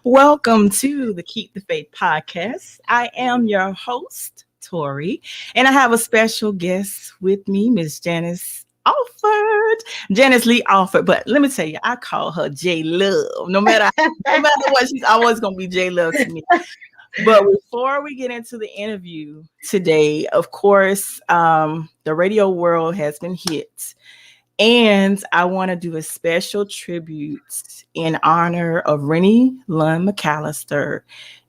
Welcome to the Keep the Faith podcast. I am your host, Tori, and I have a special guest with me, Miss Janice Alford. Janice Lee Alford, but let me tell you, I call her J Love. No matter what, she's always gonna be J Love to me. But before we get into the interview today, of course, the radio world has been hit. And I want to do a special tribute in honor of Rennie Lund McAllister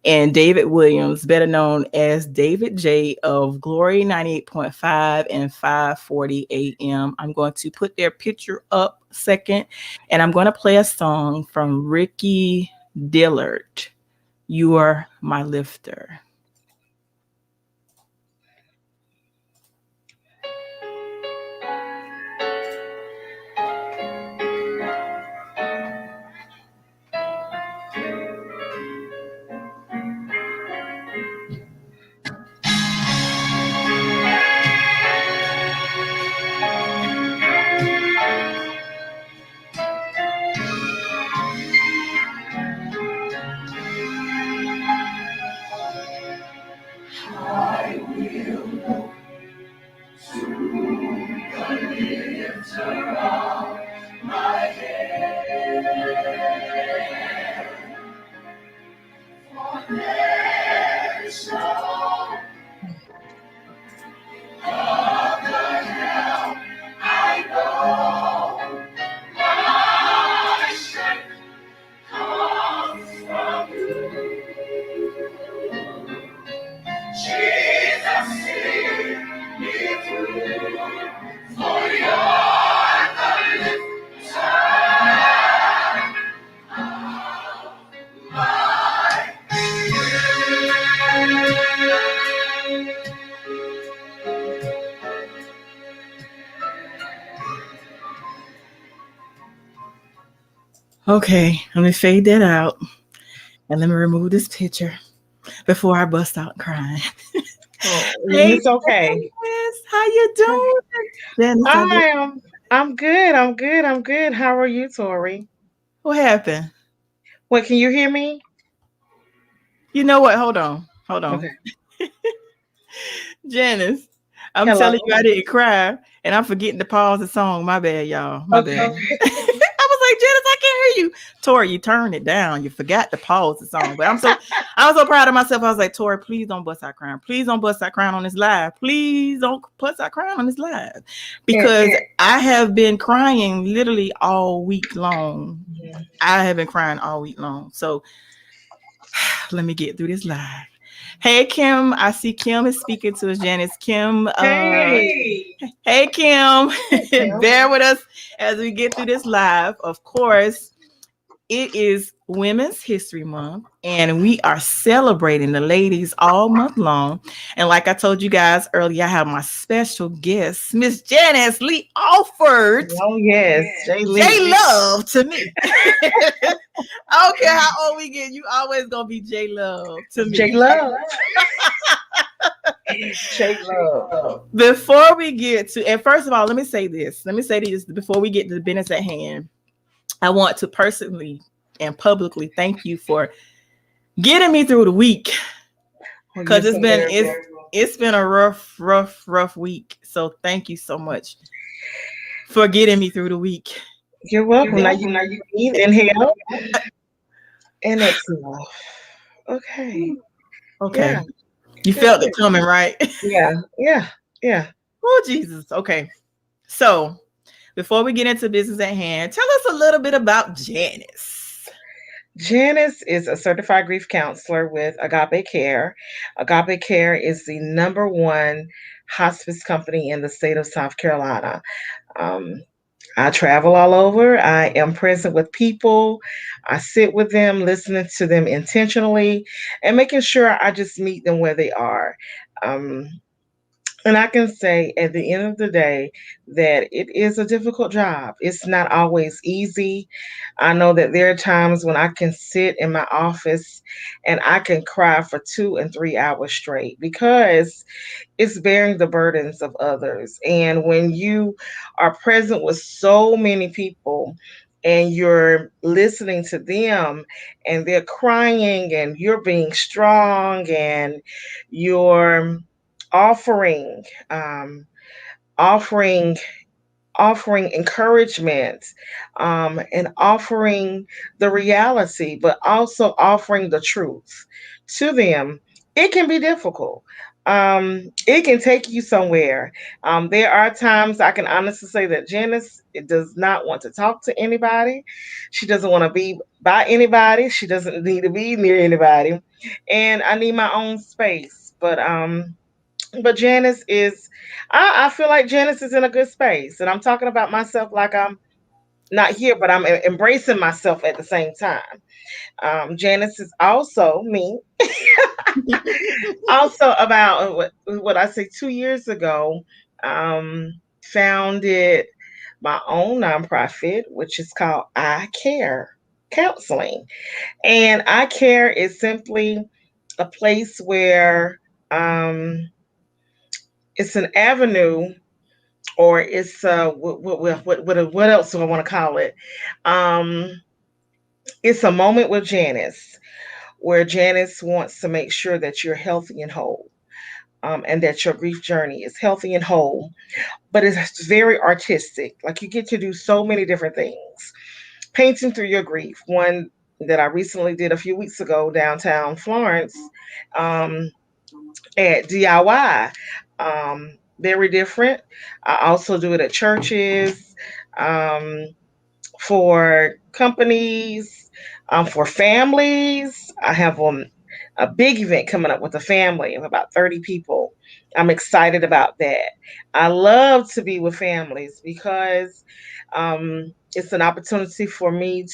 and David Williams, better known as David J of Glory 98.5 and 540 AM. I'm going to put their picture up second, and I'm going to play a song from Ricky Dillard. You are my lifter. Okay, let me fade that out and let me remove this picture before I bust out crying. Oh, Hey, it's okay. Janice, how you doing? Janice, I am. I'm good. I'm good. I'm good. How are you, Tori? what happened? What? Can you hear me? You know what? Hold on. Hold on. Okay. Janice, I'm Hello. telling you, I didn't cry, and I'm forgetting to pause the song. My bad, y'all. My bad. Okay. I was like, Janice, I can't hear you. Tori, you turned it down. You forgot to pause the song. But I was so proud of myself. I was like, Tori, please don't bust out crying. Please don't bust out crying on this live. Please don't bust out crying on this live. And- Because I have been crying literally all week long. Mhm. I have been crying all week long. So let me get through this live. Hey Kim, I see Kim is speaking to us. Janice, Kim, Hey. hey Kim, Kim. bear with us as we get through this live. Of course, it is Women's History Month, and we are celebrating the ladies all month long. And like I told you guys earlier, I have my special guest, Miss Janice Lee Alford. Oh yes, Jay J Lee. Love to me. I don't care how old we get, you always gonna be J Love to J me. Love. J Love. Before we get to, and first of all, let me say this. Let me say this before we get to the business at hand. I want to personally and publicly thank you for getting me through the week Oh, you're because so very welcome. it's been a rough week. So thank you so much for getting me through the week. You're welcome. Now you breathe, inhale, and exhale. Okay. Okay, Yeah. you Good. felt it coming, right? Yeah. Yeah. Yeah. Oh Jesus. Okay, so before we get into business at hand, tell us a little bit about Janice. Janice is a certified grief counselor with Agape Care. Agape Care is the number one hospice company in the state of South Carolina. Um, I travel all over. I am present with people. I sit with them, listening to them intentionally, and making sure I just meet them where they are. Um, and I can say at the end of the day that it is a difficult job. It's not always easy. I know that there are times when I can sit in my office and I can cry for 2 and 3 hours straight because it's bearing the burdens of others. And when you are present with so many people and you're listening to them, and they're crying, and you're being strong, and you're offering um, offering offering encouragement, and offering the reality, but also offering the truth to them, it can be difficult. It can take you somewhere. There are times I can honestly say that Janice does not want to talk to anybody. She doesn't want to be by anybody. She doesn't need to be near anybody. And I need my own space. But Janice is, I feel like Janice is in a good space. And I'm talking about myself like I'm not here, but I'm embracing myself at the same time. Janice is also me. Also, about what I say 2 years ago, founded my own nonprofit, which is called I Care Counseling. And I Care is simply a place where it's an avenue, or it's what else do I want to call it? Um, it's a moment with Janice, where Janice wants to make sure that you're healthy and whole, and that your grief journey is healthy and whole. But it's very artistic. Like, you get to do so many different things. Painting through your grief. One that I recently did a few weeks ago downtown Florence, um, at DIY. Very different. I also do it at churches, um, for companies, for families. I have a big event coming up with a family of about 30 people. I'm excited about that. I love to be with families because it's an opportunity for me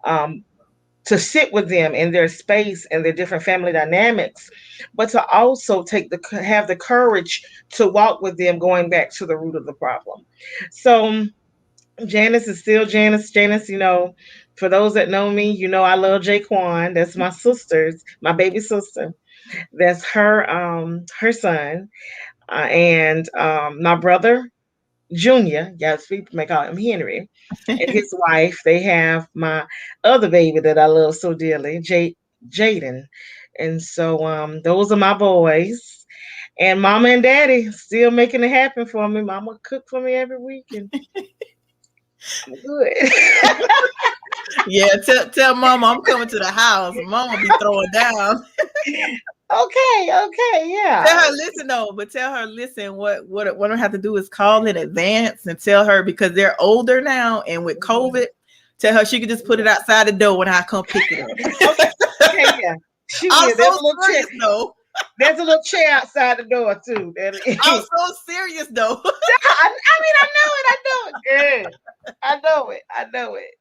um, to sit with them in their space and their different family dynamics, but to also have the courage to walk with them, going back to the root of the problem. So Janice is still Janice. Janice, for those that know me, I love Jaquan. That's my sister's, my baby sister. That's her son, and my brother Junior. Yes, people may call him Henry, and his wife. They have my other baby that I love so dearly, Jaden. And so those are my boys. And Mama and Daddy still making it happen for me. Mama cook for me every week, and I'm good. Yeah, tell mama I'm coming to the house. Mama be throwing down. Okay, okay, Tell yeah. her, listen though, but tell her, listen, what I have to do is call in advance and tell her, because they're older now, and with Mhm. COVID, tell her she could just put it Yeah. outside the door when I come pick it up. Okay, okay, yeah. She I'm will. There's so a little chair. serious though. There's a little chair outside the door too. I'm so serious though. I mean, I know it. I know it, girl. I know it. I know it.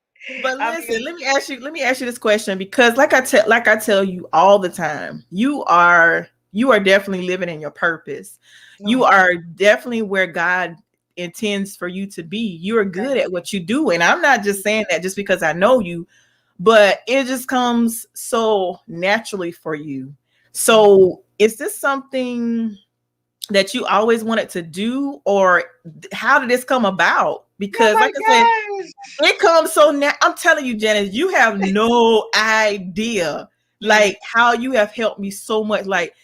But I listen, mean, let me ask you this question, because like I tell you all the time, you are definitely living in your purpose. You oh, are definitely where God intends for you to be. You are thank good at you. what you do. And I'm not just saying that just because I know you, but it just comes so naturally for you. Mhm. So, is this something that you always wanted to do, or how did this come about? Oh Because my like I said, gosh. it comes so now. I'm telling you, Janice, you have no idea, Mhm. like how you have helped me so much. Like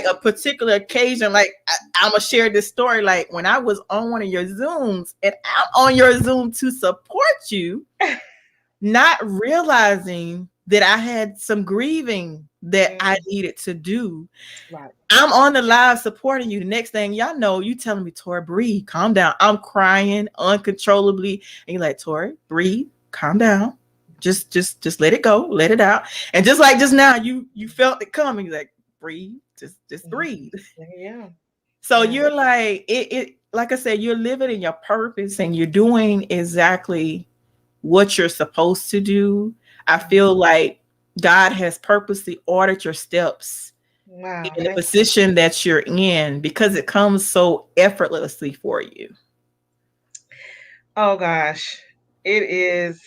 a particular occasion, like I'm gonna share this story. Like when I was on one of your Zooms, and I'm on your Zoom to support you, not realizing that I had some grieving that I Mhm. needed to do. Right. I'm on the live supporting you. The next thing y'all know, you telling me, Tori, breathe, calm down. I'm crying uncontrollably. And you're like, Tori, breathe, calm down. Just let it go, let it out. And just like just now, you felt it coming. You're like, breathe, just Mhm. breathe. Yeah. So Yeah. you're like, it like I said, you're living in your purpose and you're doing exactly what you're supposed to do. I Mhm. feel like God has purposely ordered your steps Wow. in the Thank you. position that you're in, because it comes so effortlessly for you. Oh gosh. It is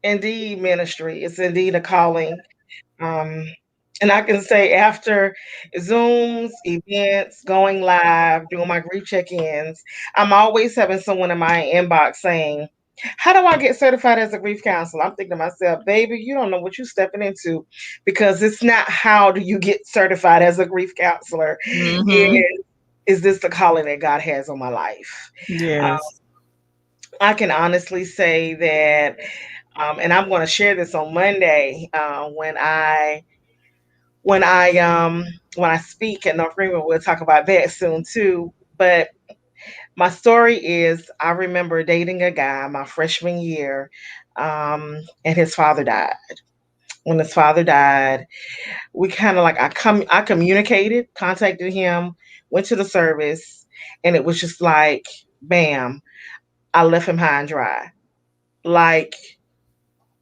indeed ministry. It's indeed a calling. Um, and I can say, after Zooms, events, going live, doing my grief check ins, I'm always having someone in my inbox saying, How do I get certified as a grief counselor? I'm thinking to myself, baby, you don't know what you're stepping into, because it's not how do you get certified as a grief counselor. Mm-hmm. Is this the calling that God has on my life? Yes. I can honestly say that, and I'm going to share this on Monday when I speak at North Greenville. We'll talk about that soon too. But my story is, I remember dating a guy my freshman year, and his father died. When his father died, we kind of like I communicated, contacted him, went to the service, and it was just like, bam, I left him high and dry. Like,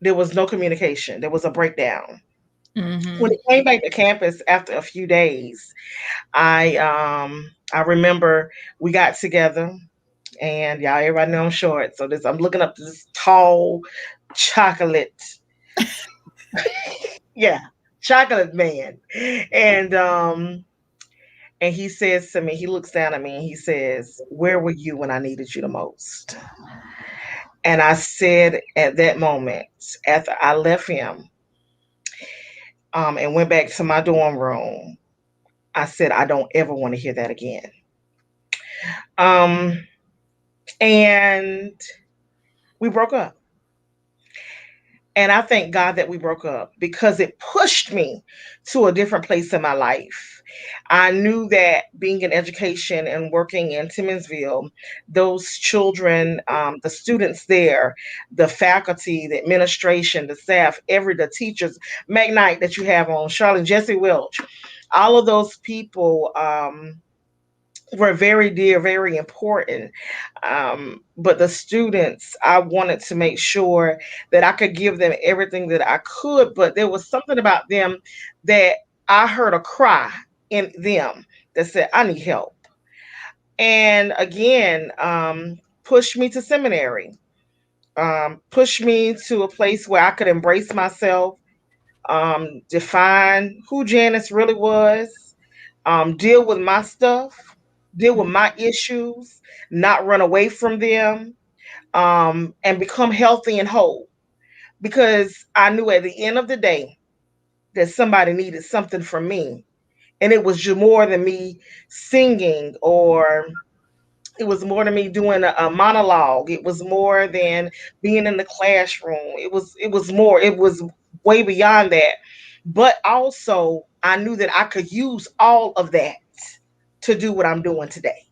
there was no communication. There was a breakdown. When Mm-hmm. he came back to campus after a few days, I remember we got together, and y'all, everybody know I'm short. So I'm looking up to this tall chocolate, yeah, chocolate man. And and he says to me, he looks down at me and he says, "Where were you when I needed you the most?" And I said at that moment, after I left him, and went back to my dorm room, I said, I don't ever want to hear that again. Um, and we broke up. And I thank God that we broke up, because it pushed me to a different place in my life. I knew that being in education and working in Timmonsville, those children, the students there, the faculty, the administration, the staff, the teachers, McKnight that you have on, Charlotte, Jesse Welch, all of those people, were very dear, very important. But the students, I wanted to make sure that I could give them everything that I could. But there was something about them that I heard a cry in them that said, I need help. And again, pushed me to seminary, pushed me to a place where I could embrace myself, define who Janice really was, deal with my stuff, deal with my issues, not run away from them, and become healthy and whole. Because I knew at the end of the day that somebody needed something from me. And it was just more than me singing, or it was more than me doing a monologue. It was more than being in the classroom. It was more. It was way beyond that. But also, I knew that I could use all of that to do what I'm doing today.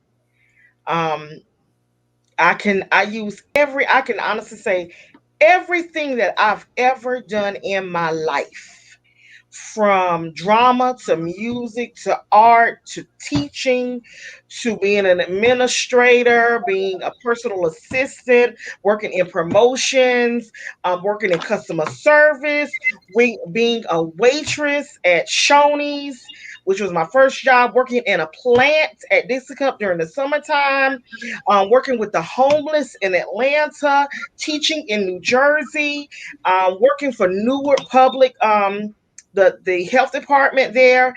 Um, I can honestly say everything that I've ever done in my life, from drama to music to art to teaching to being an administrator, being a personal assistant, working in promotions, working in customer service, being a waitress at Shoney's, which was my first job, working in a plant at Dixie Cup during the summertime, working with the homeless in Atlanta, teaching in New Jersey, working for Newark Public, the health department there.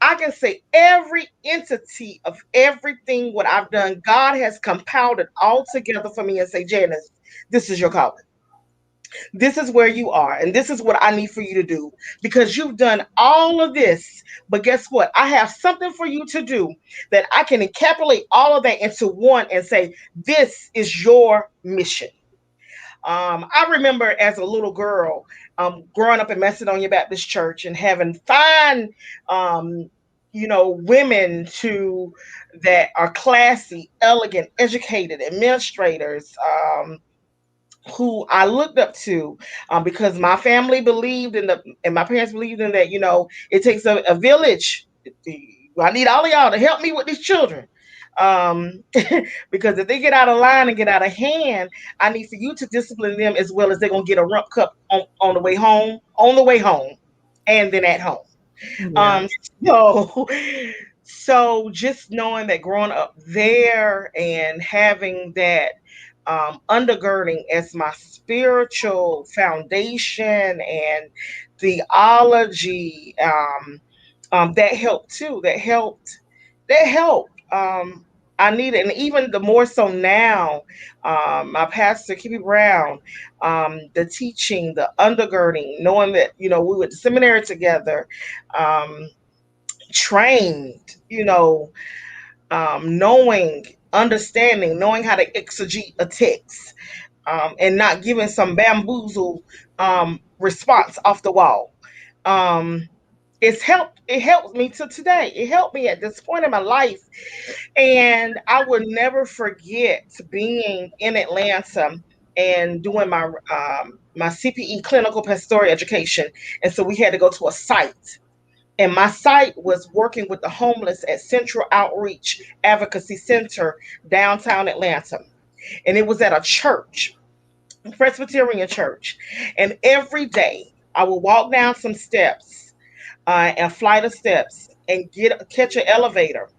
I can say every entity of everything what I've done, God has compiled it all together for me and say, Janice, this is your calling. This is where you are, and this is what I need for you to do, because you've done all of this. But guess what? I have something for you to do that I can encapsulate all of that into one and say, this is your mission. I remember as a little girl, growing up in Macedonia Baptist Church and having fine, um, women that are classy, elegant, educated administrators, who I looked up to, because my family believed and my parents believed in that. It takes a village. I need all of y'all to help me with these children. Um, because if they get out of line and get out of hand, I need for you to discipline them, as well as they're gonna get a rump cup on the way home, and then at home. Yeah. Um, so so just knowing that, growing up there and having that, undergirding as my spiritual foundation and theology, that helped too. That helped. I need it, and even the more so now, my pastor, Kippy Brown, the teaching, the undergirding, knowing that, we went to seminary together, um, trained, you know, knowing, understanding, knowing how to exegete a text, and not giving some bamboozle response off the wall. Um, it helped me to today. It helped me at this point in my life. And I will never forget being in Atlanta and doing my CPE, clinical pastoral education. And so we had to go to a site. And my site was working with the homeless at Central Outreach Advocacy Center, downtown Atlanta. And it was at a church, Presbyterian church. And every day I would walk down some steps, a flight of steps, and catch an elevator,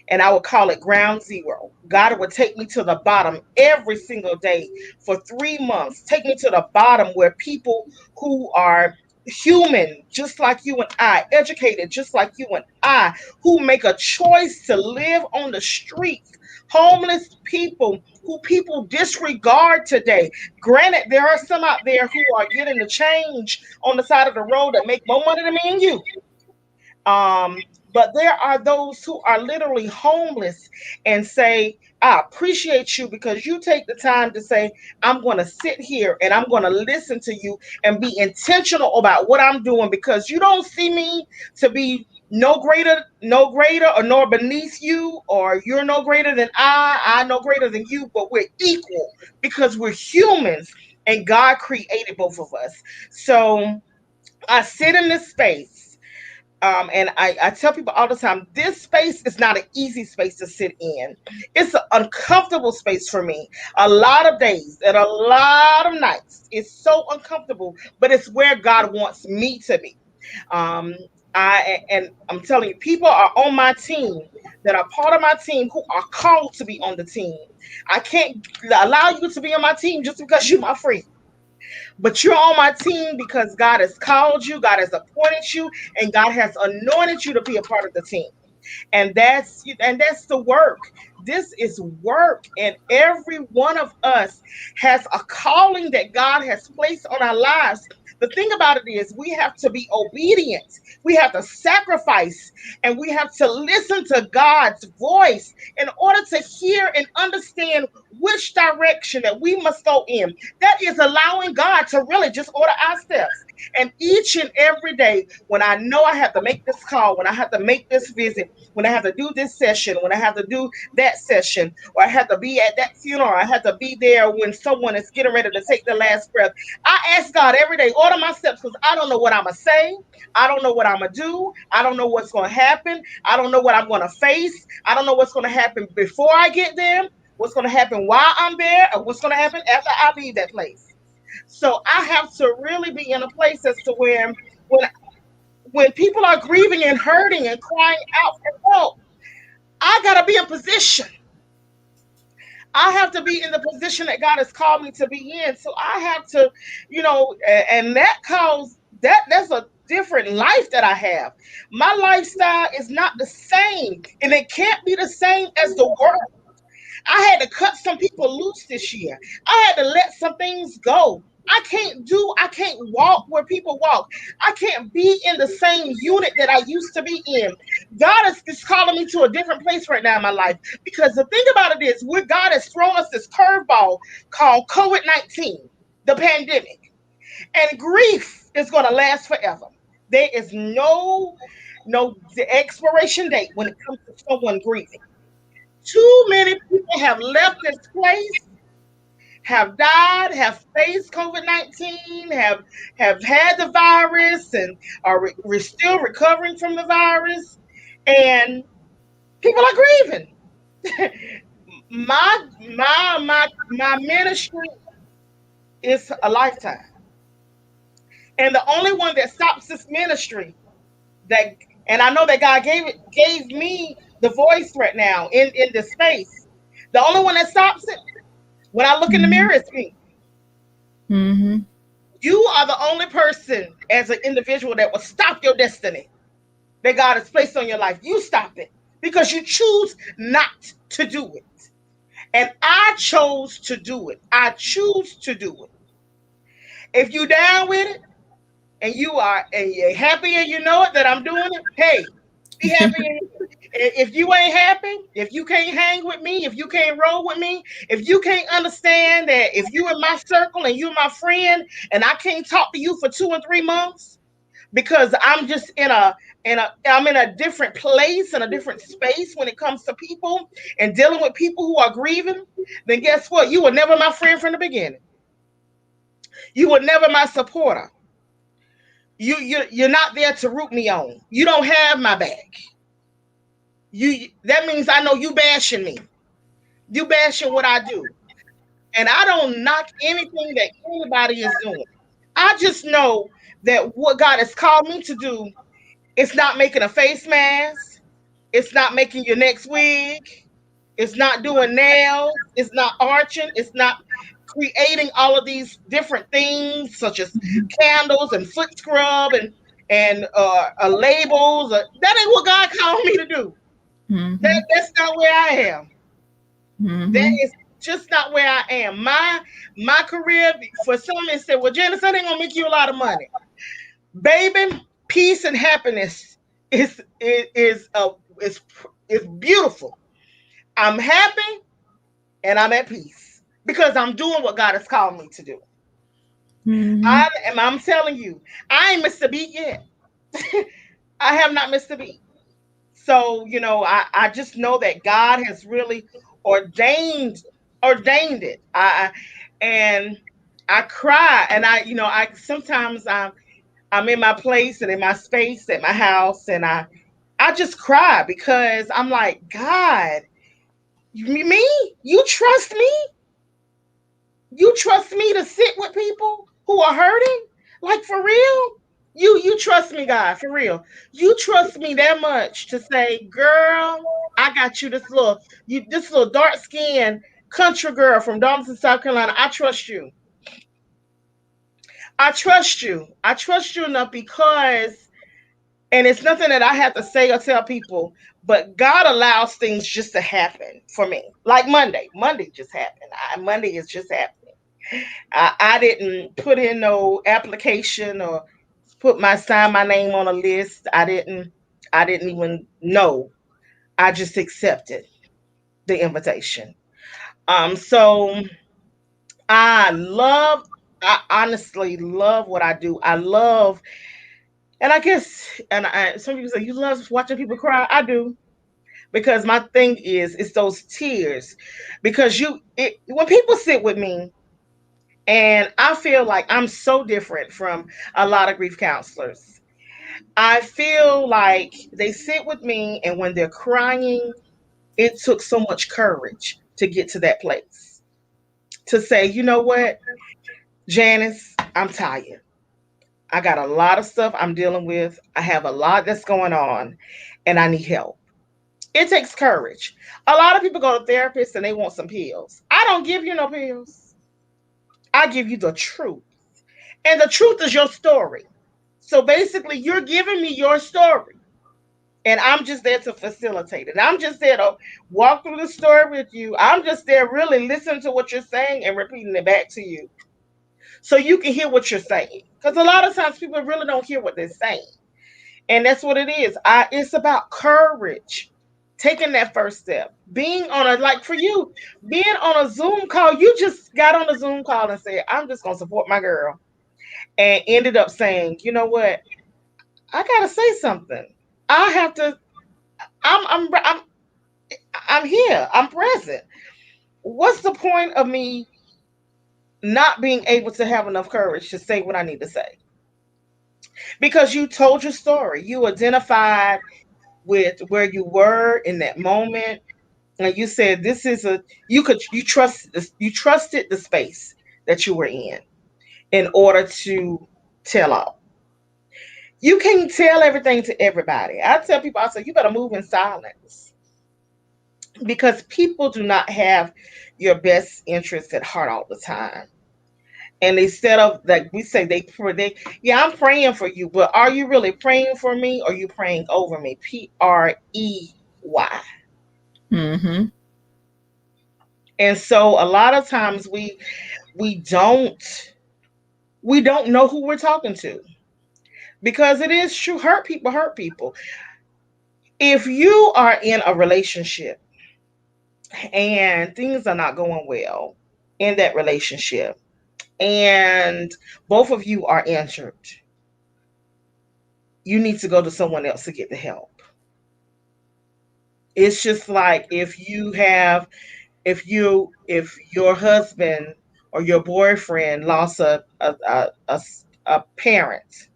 and I would call it ground zero. God would take me to the bottom every single day for 3 months, take me to the bottom where people who are human, just like you and I, educated, just like you and I, who make a choice to live on the streets, homeless people who people disregard today. Granted, there are some out there who are getting the change on the side of the road that make more money than me and you. Um, but there are those who are literally homeless and say, I appreciate you because you take the time to say, I'm going to sit here and I'm going to listen to you and be intentional about what I'm doing because you don't see me to be no greater or nor beneath you, or you're no greater than I no greater than you, but we're equal because we're humans and God created both of us. So I sit in this space, and I tell people all the time, this space is not an easy space to sit in. It's an uncomfortable space for me. A lot of days and a lot of nights. It's so uncomfortable, but it's where God wants me to be. Um, and I'm telling you, people are on my team that are part of my team who are called to be on the team. I can't allow you to be on my team just because you're my friend. But you're on my team because God has called you, God has appointed you, and God has anointed you to be a part of the team. And that's the work. This is work, and every one of us has a calling that God has placed on our lives. The thing about it is we have to be obedient, we have to sacrifice, and we have to listen to God's voice in order to hear and understand which direction that we must go in. That is allowing God to really just order our steps. And each and every day, when I know I have to make this call, when I have to make this visit, when I have to do this session, when I have to do that session, or I have to be at that funeral, I have to be there when someone is getting ready to take their last breath. I ask God every day, order my steps, because I don't know what I'm going to say. I don't know what I'm going to do. I don't know what's going to happen. I don't know what I'm going to face. I don't know what's going to happen before I get there, what's going to happen while I'm there, or what's going to happen after I leave that place. So I have to really be in a place as to where when when people are grieving and hurting and crying out for help, I gotta be in position. I have to be in the position that God has called me to be in. So I have to, and that calls that's a different life that I have. My lifestyle is not the same, and it can't be the same as the world. I had to cut some people loose this year. I had to let some things go. I can't walk where people walk. I can't be in the same unit that I used to be in. God is calling me to a different place right now in my life, because the thing about it is, where God has thrown us this curveball called COVID-19, the pandemic, and grief is going to last forever. There is no expiration date when it comes to someone grieving. Too many people have left this place, have died, have faced COVID-19, have had the virus, and are still recovering from the virus, and people are grieving. My ministry is a lifetime, and the only one that stops this ministry, that and I know that God gave me the voice right now in this space. The only one that stops it, when I look in the Mm-hmm. mirror, is me. Mm-hmm. You are the only person as an individual that will stop your destiny that God has placed on your life. You stop it. because you choose not to do it. And I chose to do it. I choose to do it. If you down with it and you're happy and you know it that I'm doing it, hey, be happy. If you ain't happy, if you can't hang with me, if you can't roll with me, if you can't understand that if you in my circle and you my friend and I can't talk to you for 2 and 3 months because I'm just I'm in a different place and a different space when it comes to people and dealing with people who are grieving, then guess what? You were never my friend from the beginning. You were never my supporter. You're not there to root me on. You don't have my back. You that means I know you bashing me. You bashing what I do. And I don't knock anything that anybody is doing. I just know that what God has called me to do is not making a face mask. It's not making your next wig. It's not doing nails. It's not arching. It's not creating all of these different things such as candles and foot scrub and labels. That ain't what God called me to do. That's not where I am. That Mhm. is just not where I am. My career for some they said, well, Janice, that ain't gonna make you a lot of money. Baby, peace and happiness is is beautiful. I'm happy and I'm at peace because I'm doing what God has called me to do. Mhm. I'm telling you, I ain't missed a beat yet. I have not missed a beat. So, I just know that God has really ordained ordained it. And I cry and I sometimes I'm in my place and in my space at my house and I just cry because I'm like, God, me? You trust me? You trust me to sit with people who are hurting? Like for real? You trust me, God, for real. You trust me that much to say, girl, I got you this little dark skinned country girl from Darlington, South Carolina. I trust you. I trust you. I trust you enough because and it's nothing that I have to say or tell people, but God allows things just to happen for me. Like Monday. Monday just happened. Monday is just happening. I didn't put in no application or sign my name on a list. I didn't even know. I just accepted the invitation. So I love I honestly love what I do. I love and I guess some people say you love watching people cry. I do because my thing is it's those tears because when people sit with me and I feel like I'm so different from a lot of grief counselors. I feel like they sit with me, and when they're crying, it took so much courage to get to that place. To say, you know what, Janice, I'm tired. I got a lot of stuff I'm dealing with. I have a lot that's going on, and I need help. It takes courage. A lot of people go to therapists and they want some pills. I don't give you no pills. I give you the truth. And the truth is your story. So basically, you're giving me your story. And I'm just there to facilitate it. I'm just there to walk through the story with you. I'm just there really listening to what you're saying and repeating it back to you so you can hear what you're saying. Because a lot of times people really don't hear what they're saying. And that's what it is. It's about courage. Taking that first step. Being on like for you, being on a Zoom call, you just got on a Zoom call and said, I'm just gonna support my girl. And ended up saying, you know what? I gotta say something. I have to. I'm I'm here. I'm present. What's the point of me not being able to have enough courage to say what I need to say? Because you told your story. You identified with where you were in that moment, and you said this is a you trusted the space that you were in order to tell all. You can't tell everything to everybody. I tell people, I say, you better move in silence because people do not have your best interests at heart all the time. And instead of like we say, yeah, I'm praying for you, but are you really praying for me or are you praying over me? PREY. why. Mm-hmm. And so a lot of times we don't we don't know who we're talking to, because it is true, hurt people. If you are in a relationship and things are not going well in that relationship, and both of you are injured, you need to go to someone else to get the help. It's just like if your husband or your boyfriend lost a parent,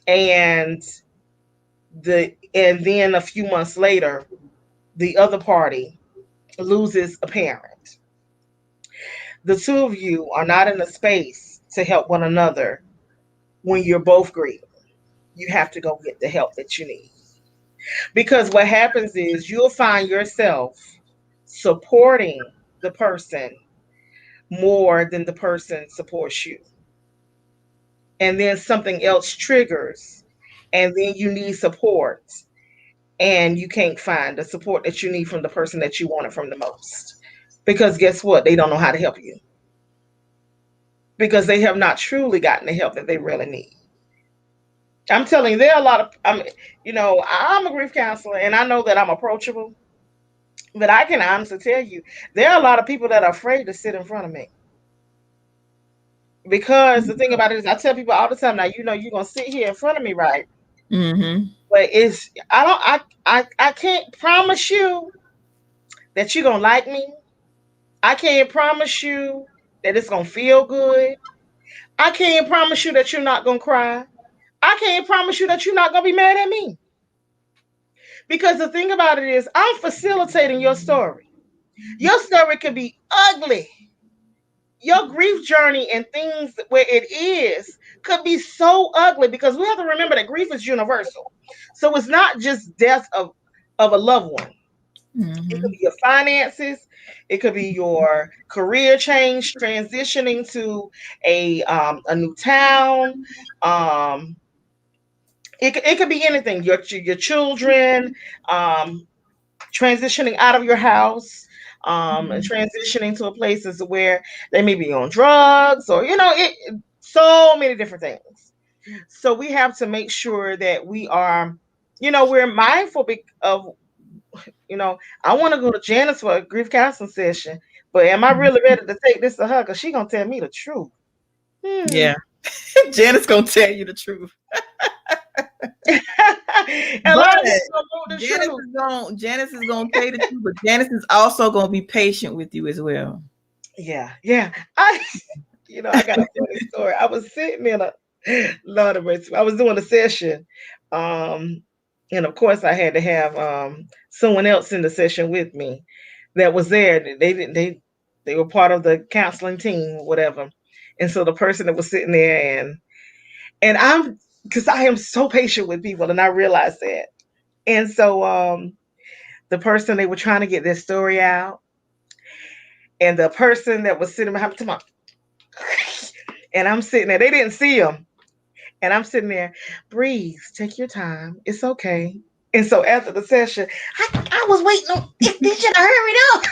and and then a few months later the other party loses a parent. The two of you are not in a space to help one another when you're both grieving. You have to go get the help that you need. Because what happens is you'll find yourself supporting the person more than the person supports you. And then something else triggers, and then you need support, and you can't find the support that you need from the person that you wanted from the most. Because guess what? They don't know how to help you, because they have not truly gotten the help that they really need. I'm telling you, there are a lot of, I'm a grief counselor and I know that I'm approachable, but I can honestly tell you, there are a lot of people that are afraid to sit in front of me. Because the thing about it is, I tell people all the time, now, you're going to sit here in front of me, right? Mm-hmm. But I can't promise you that you're going to like me. I can't promise you that it's going to feel good. I can't promise you that you're not going to cry. I can't promise you that you're not going to be mad at me. Because the thing about it is, I'm facilitating your story. Your story could be ugly. Your grief journey and things where it is could be so ugly, because we have to remember that grief is universal. So it's not just death of a loved one. It could Mm-hmm. be your finances. It could be your career change, transitioning to a new town. Um, it could be anything. Your children, um, transitioning out of your house, and transitioning to a places where they may be on drugs, or so many different things. So we have to make sure that we're mindful of, you know, I want to go to Janice for a grief counseling session, but am I really ready to take this to her? Because she gonna tell me the truth. Hmm. Yeah. Janice gonna tell you the truth. And a But lot of people don't want the truth. Janice is gonna tell you the truth, but Janice is also gonna be patient with you as well. Yeah, yeah. I got a funny story. I was sitting in a Lord of mercy. I was doing a session, um, and of course I had to have someone else in the session with me that was there. They didn't they were part of the counseling team, whatever. And so the person that was sitting there, and I'm because I am so patient with people, and I realized that. And so the person, they were trying to get their story out, and the person that was sitting behind me, and I'm sitting there. They didn't see him. And I'm sitting there, breathe, take your time. It's okay. And so after the session, I was waiting on, they should have hurried up.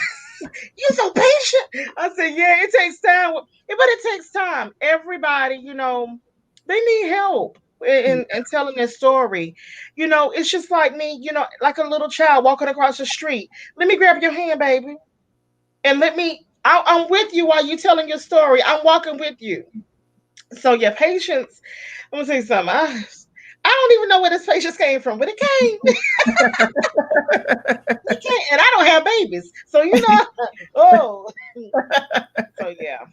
You so patient. I said, yeah, it takes time. But it takes time. Everybody, they need help in telling their story. It's just like me, like a little child walking across the street. Let me grab your hand, baby. And I'm with you while you're telling your story. I'm walking with you. So your patience, I'm gonna say something. I don't even know where this patience came from, but it came. It came, and I don't have babies, so oh, so yeah.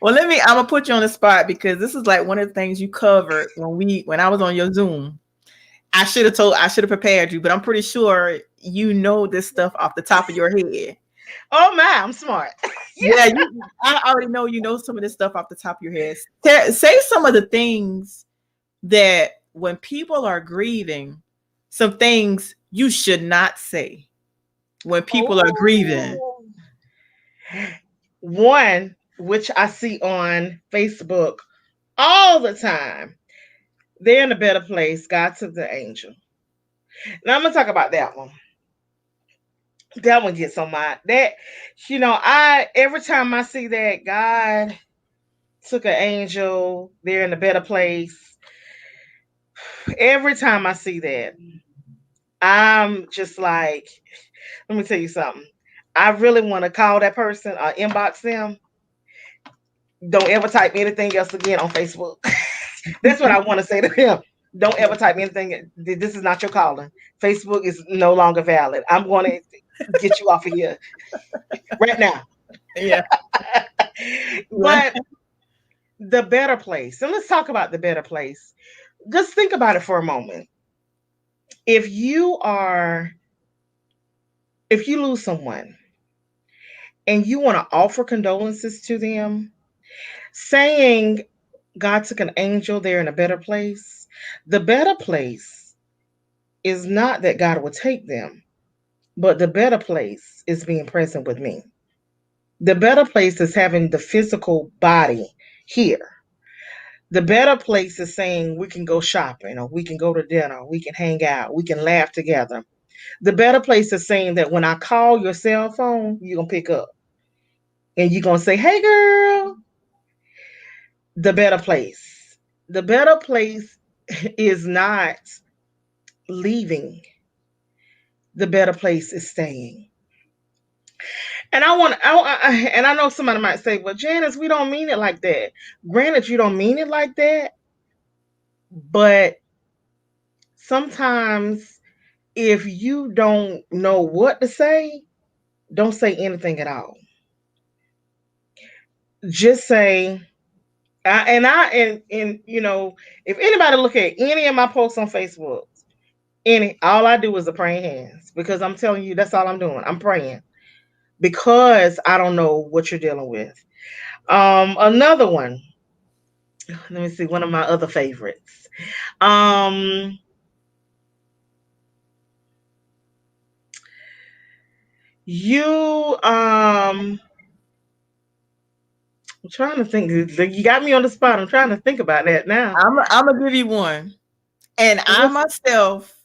Well, I'm gonna put you on the spot because this is like one of the things you covered when I was on your Zoom. I should have prepared you, but I'm pretty sure you know this stuff off the top of your head. Oh my, I'm smart. Yeah, I already know you know some of this stuff off the top of your head. Say some of the things that when people are grieving, some things you should not say when people are grieving. Oh, one which I see on Facebook all the time. They're in a better place. God took the angel. Now I'm gonna talk about that one. That one gets on my that. I every time I see that God took an angel, they're in a better place. Every time I see that, I'm just like, let me tell you something. I really want to call that person or inbox them. Don't ever type anything else again on Facebook. That's what I want to say to him. Don't ever type anything. This is not your calling. Facebook is no longer valid. I'm going to get you off of here right now. Yeah. Yeah. But the better place, and let's talk about the better place. Just think about it for a moment. If you are, if you lose someone and you want to offer condolences to them, saying God took an angel there in a better place, the better place is not that God will take them, but the better place is being present with me. The better place is having the physical body here. The better place is saying we can go shopping or we can go to dinner, we can hang out, we can laugh together. The better place is saying that when I call your cell phone, you're going to pick up and you're going to say, hey, girl. The better place. The better place is not leaving, the better place is staying. And and I know somebody might say, well, Janice, we don't mean it like that. Granted, you don't mean it like that, but sometimes if you don't know what to say, don't say anything at all. Just say, if anybody look at any of my posts on Facebook, all I do is a praying hands because I'm telling you, that's all I'm doing. I'm praying because I don't know what you're dealing with. Another one. Let me see. One of my other favorites. Um, you I'm trying to think. You got me on the spot. I'm trying to think about that now. I'm gonna give you one. And I What's myself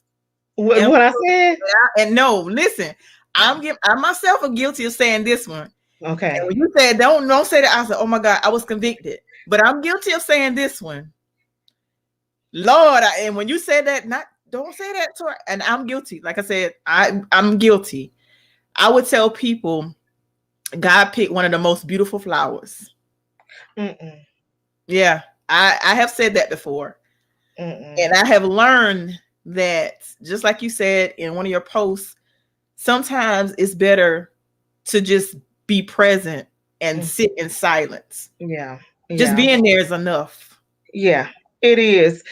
am what I said? and no, listen, I myself am guilty of saying this one. And Okay. when you said don't say that, I said, oh my God, I was convicted. But I'm guilty of saying this one. Lord, and when you said that, not don't say that to her. And I'm guilty. Like I said, I'm guilty. I would tell people God picked one of the most beautiful flowers. Mm-mm, Yeah, I have said that before. mm-mm. And I have learned that, just like you said in one of your posts, sometimes it's better to just be present and Mm. sit in silence. Yeah, Just yeah, being there is enough. yeah. It is.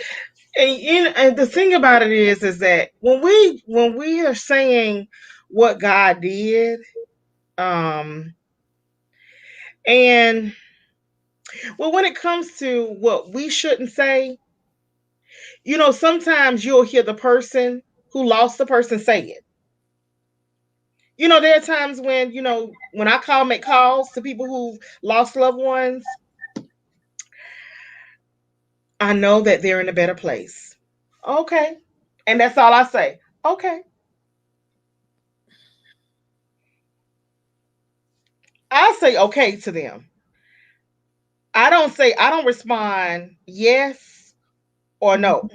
And the thing about it is that when we are saying what God did, um, and well, when it comes to what we shouldn't say, sometimes you'll hear the person who lost the person say it. There are times when when I make calls to people who've lost loved ones, I know that they're in a better place. Okay, and that's all I say. Okay, I say okay to them. I don't respond yes or no.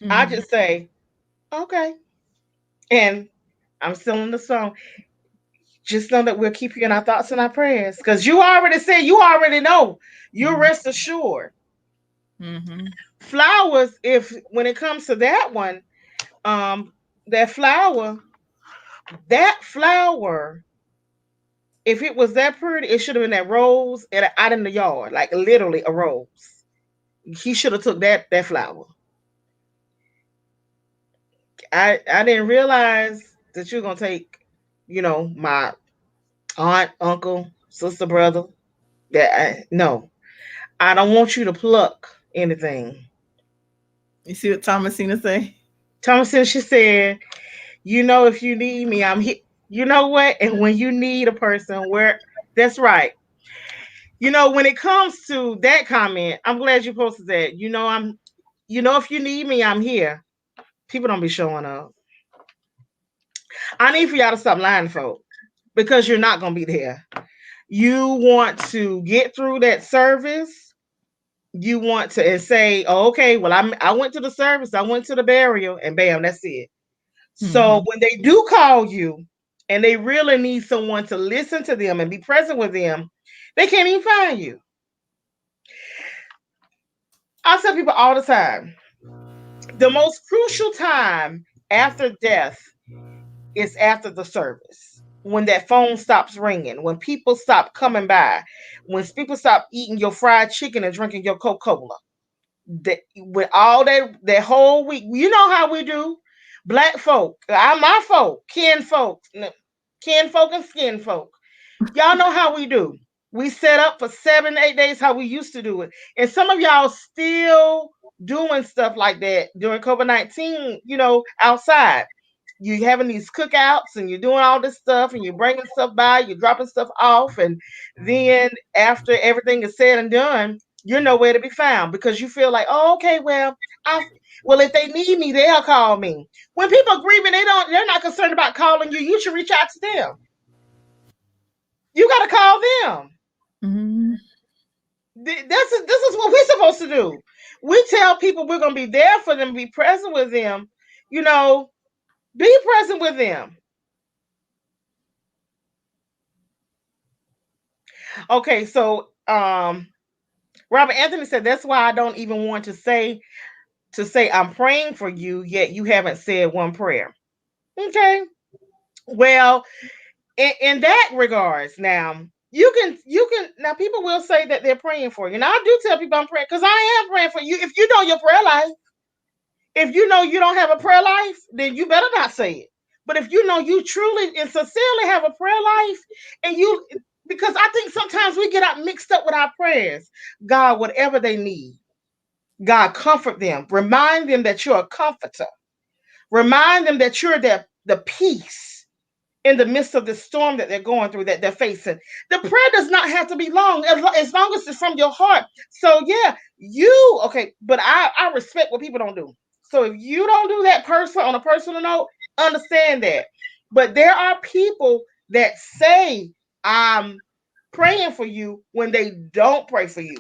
I Mhm. just say, okay. And I'm still in the song. Just know that we'll keep you in our thoughts and our prayers. Because you already said, you already know. You Mhm. rest assured. Mhm. Flowers, if when it comes to that one, um, that flower, if it was that pretty, it should have been that rose out in the yard, like literally a rose. He should have took that flower. I didn't realize that you're gonna take, my aunt, uncle, sister, brother. No, I don't want you to pluck anything. You see what Thomasina say? Thomason, she said, if you need me, I'm here. You know what? And when you need a person, where that's right. When it comes to that comment, I'm glad you posted that. If you need me, I'm here. People don't be showing up. I need for y'all to stop lying, folks, because you're not gonna be there. You want to get through that service. You want to and say, oh, okay, well, I went to the service, I went to the burial, and bam, that's it. So Mhm. when they do call you and they really need someone to listen to them and be present with them, they can't even find you. I tell people all the time, the most crucial time after death is after the service. When that phone stops ringing, when people stop coming by, when people stop eating your fried chicken and drinking your Coca-Cola, that with all that whole week, you know how we do. Black folk, I my folk, kin folk and skin folk. Y'all know how we do. We set up for 7, 8 days how we used to do it. And some of y'all still doing stuff like that during COVID-19, outside. You having these cookouts and you're doing all this stuff and you're bringing stuff by, you're dropping stuff off. And then after everything is said and done, you're nowhere to be found because you feel like, oh, okay, well, if they need me, they'll call me. When people are grieving, they're not concerned about calling you. You should reach out to them. You got to call them. Mhm. This is what we're supposed to do. We tell people we're gonna be there for them, be present with them. You know, be present with them. Okay, so Robert Anthony said that's why I don't even want to say I'm praying for you, yet you haven't said one prayer. Okay, well, in that regards, now you can now people will say that they're praying for you. Now I do tell people I'm praying because I am praying for you. If you know your prayer life. If you know you don't have a prayer life, then you better not say it. But if you know you truly and sincerely have a prayer life, and because I think sometimes we get out mixed up with our prayers. God, whatever they need, God, comfort them. Remind them that you're a comforter. Remind them that you're the peace in the midst of the storm that they're going through, that they're facing. The prayer does not have to be long, as long as it's from your heart. So yeah, okay, but I respect what people don't do. So if you don't do that on a personal note, understand that. But there are people that say I'm praying for you when they don't pray for you.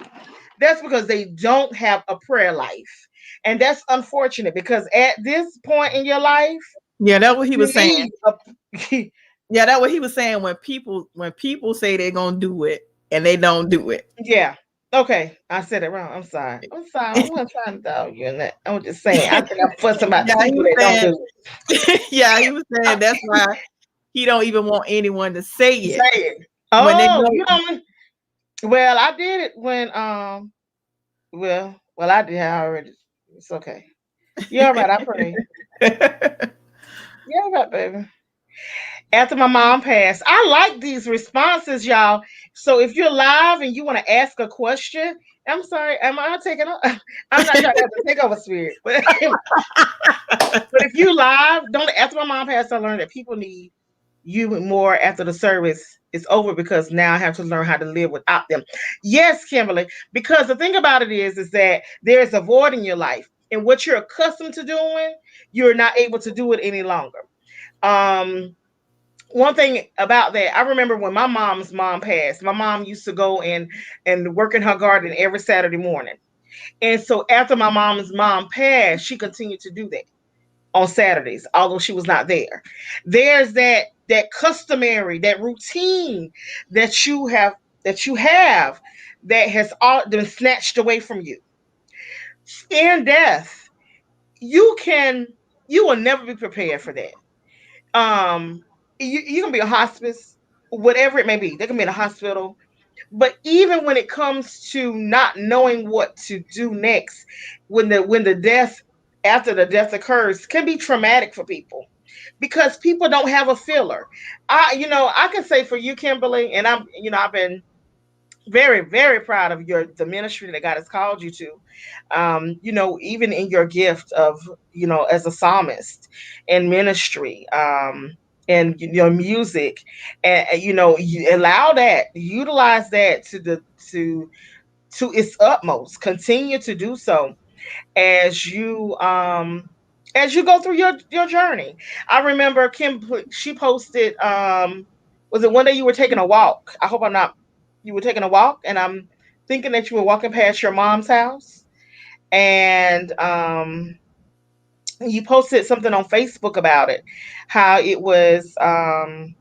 That's because they don't have a prayer life. And that's unfortunate because at this point in your life, Yeah, that's what he you was saying. need a Yeah, that's what he was saying when people say they're gonna do it and they don't do it. Yeah. Okay. I said it wrong. I'm sorry. I'm sorry. I wasn't trying to dog you in that. I was just saying. I think I'm fussing about the Yeah, he people was that don't saying. do Yeah, he was saying that's it. why he don't even want anyone to say Say it it. when they Oh, go. you don't. Well, I did it when well I did I already. It's okay. You're all right. I pray. You're all right, baby. After my mom passed, I like these responses, y'all. So if you're live and you want to ask a question, I'm sorry. Am I taking? I'm not trying to have to take over spirit, but But if you live, don't after my mom passed, I learned that people need you more after the service is over because now I have to learn how to live without them. Yes, Kimberly, because the thing about it is that there's a void in your life. And what you're accustomed to doing, you're not able to do it any longer. Um, One thing about that, I remember when my mom's mom passed, my mom used to go and work in her garden every Saturday morning. And so after my mom's mom passed, she continued to do that on Saturdays, although she was not there. There's that customary, that routine that you have that has all been snatched away from you. In death, you can you will never be prepared for that. You can be a hospice, whatever it may be. They can be in a hospital. But even when it comes to not knowing what to do next, when the death after the death occurs, can be traumatic for people because people don't have a filler. I can say for you, Kimberly, and I've been very, very proud of the ministry that God has called you to. Even in your gift of, as a psalmist and ministry, and your music, and you allow that, utilize that to its utmost. Continue to do so as you as you go through your journey. I remember Kim, she posted, was it one day you were taking a walk? I hope I'm not, you were taking a walk, and I'm thinking that you were walking past your mom's house, and you posted something on Facebook about it, how it was a,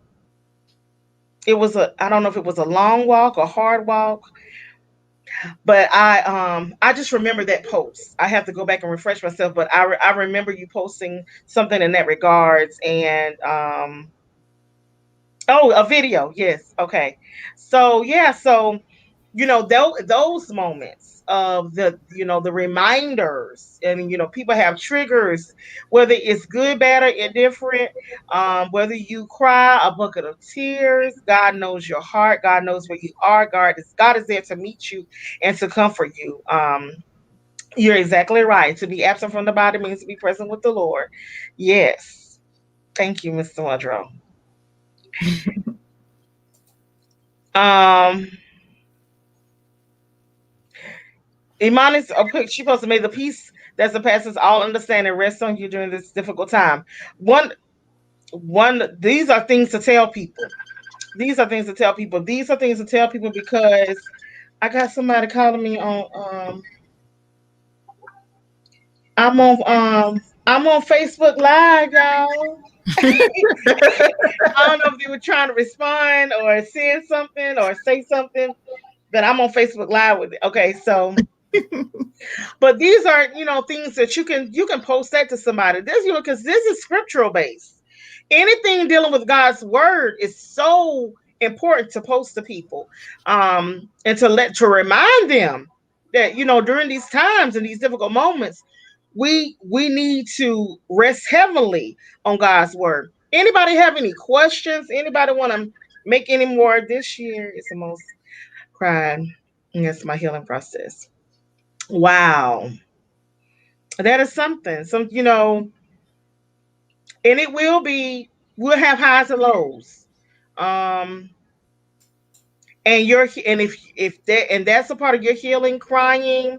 I don't know if it was a long walk or hard walk, but I just remember that post. I have to go back and refresh myself, but I remember you posting something in that regards, and oh, a video. Yes. Okay. So yeah. So those moments of the reminders, and people have triggers, whether it's good, bad, or indifferent. Whether you cry a bucket of tears, God knows your heart. God knows where you are. God is there to meet you and to comfort you. You're exactly right. To be absent from the body means to be present with the Lord. Yes. Thank you, Mr. Woodrow. Um, Imani's she supposed to make the peace that surpasses all understanding rest on you during this difficult time. One, these are things to tell people. These are things to tell people. These are things to tell people because I got somebody calling me on. I'm on. I'm on Facebook Live, y'all. I don't know if they were trying to respond or send something or say something, but I'm on Facebook Live with it. Okay, so but these are things that you can post that to somebody. This because this is scriptural based. Anything dealing with God's word is so important to post to people, and to remind them that during these times and these difficult moments, we need to rest heavily on God's word. Anybody have any questions? Anybody want to make any more? This year is the most crying. That's my healing process. Wow, that is something. And it will be. We'll have highs and lows. Um, and if that's a part of your healing, crying,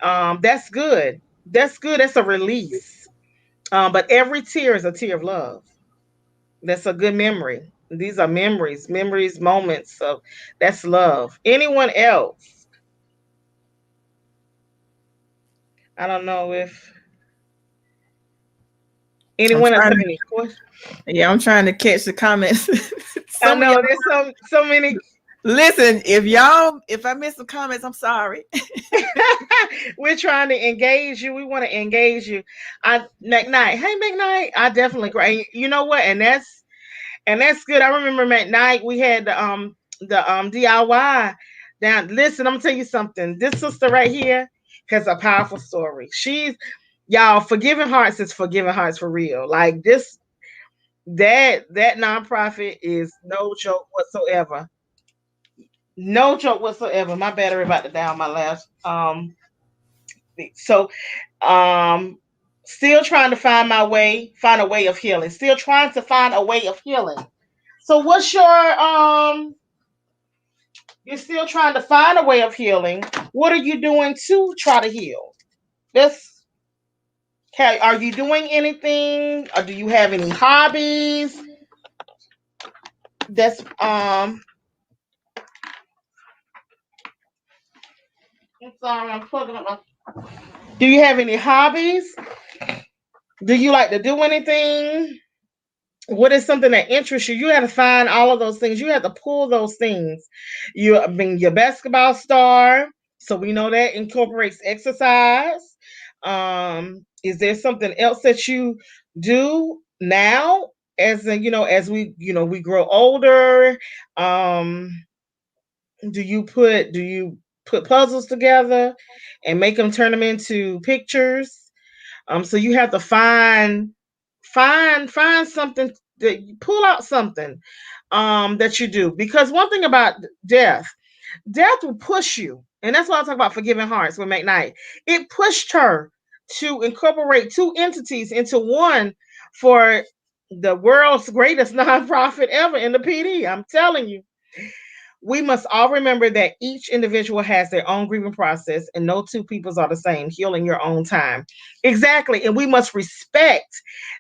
that's good. That's good. That's a release. But every tear is a tear of love. That's a good memory. These are memories, moments of that's love. Anyone else? I don't know if I'm anyone else trying have to, any questions. yeah, I'm trying to catch the comments. I Some of know y'all, there's so many. listen, if I miss some comments, I'm sorry. We're trying to engage you. We want to engage you. McKnight. Hey McKnight. I definitely agree. You know what? And that's good. I remember McKnight. We had the DIY down. Listen, I'm gonna tell you something. This sister right here has a powerful story. She's y'all forgiving hearts is forgiving hearts for real. Like this that nonprofit is no joke whatsoever. No joke whatsoever. My battery about to die on my last so um still trying to find a way of healing. Still trying to find a way of healing. So what's your you're still trying to find a way of healing. What are you doing to try to heal? This are you doing anything? Or do you have any hobbies? That's I'm sorry, I'm plugging up my Do you have any hobbies? Do you like to do anything? What is something that interests you? You have to find all of those things. You have to pull those things. I mean, your basketball star, so we know that incorporates exercise. Is there something else that you do now, as we grow older? Um, do you put puzzles together and make them turn them into pictures? So you have to find something that you pull out something that you do, because one thing about death will push you, and that's why I talk about forgiving hearts with McKnight. It pushed her to incorporate two entities into one for the world's greatest nonprofit ever in the PD. I'm telling you. We must all remember that each individual has their own grieving process, and no two peoples are the same. Heal in your own time. Exactly. And we must respect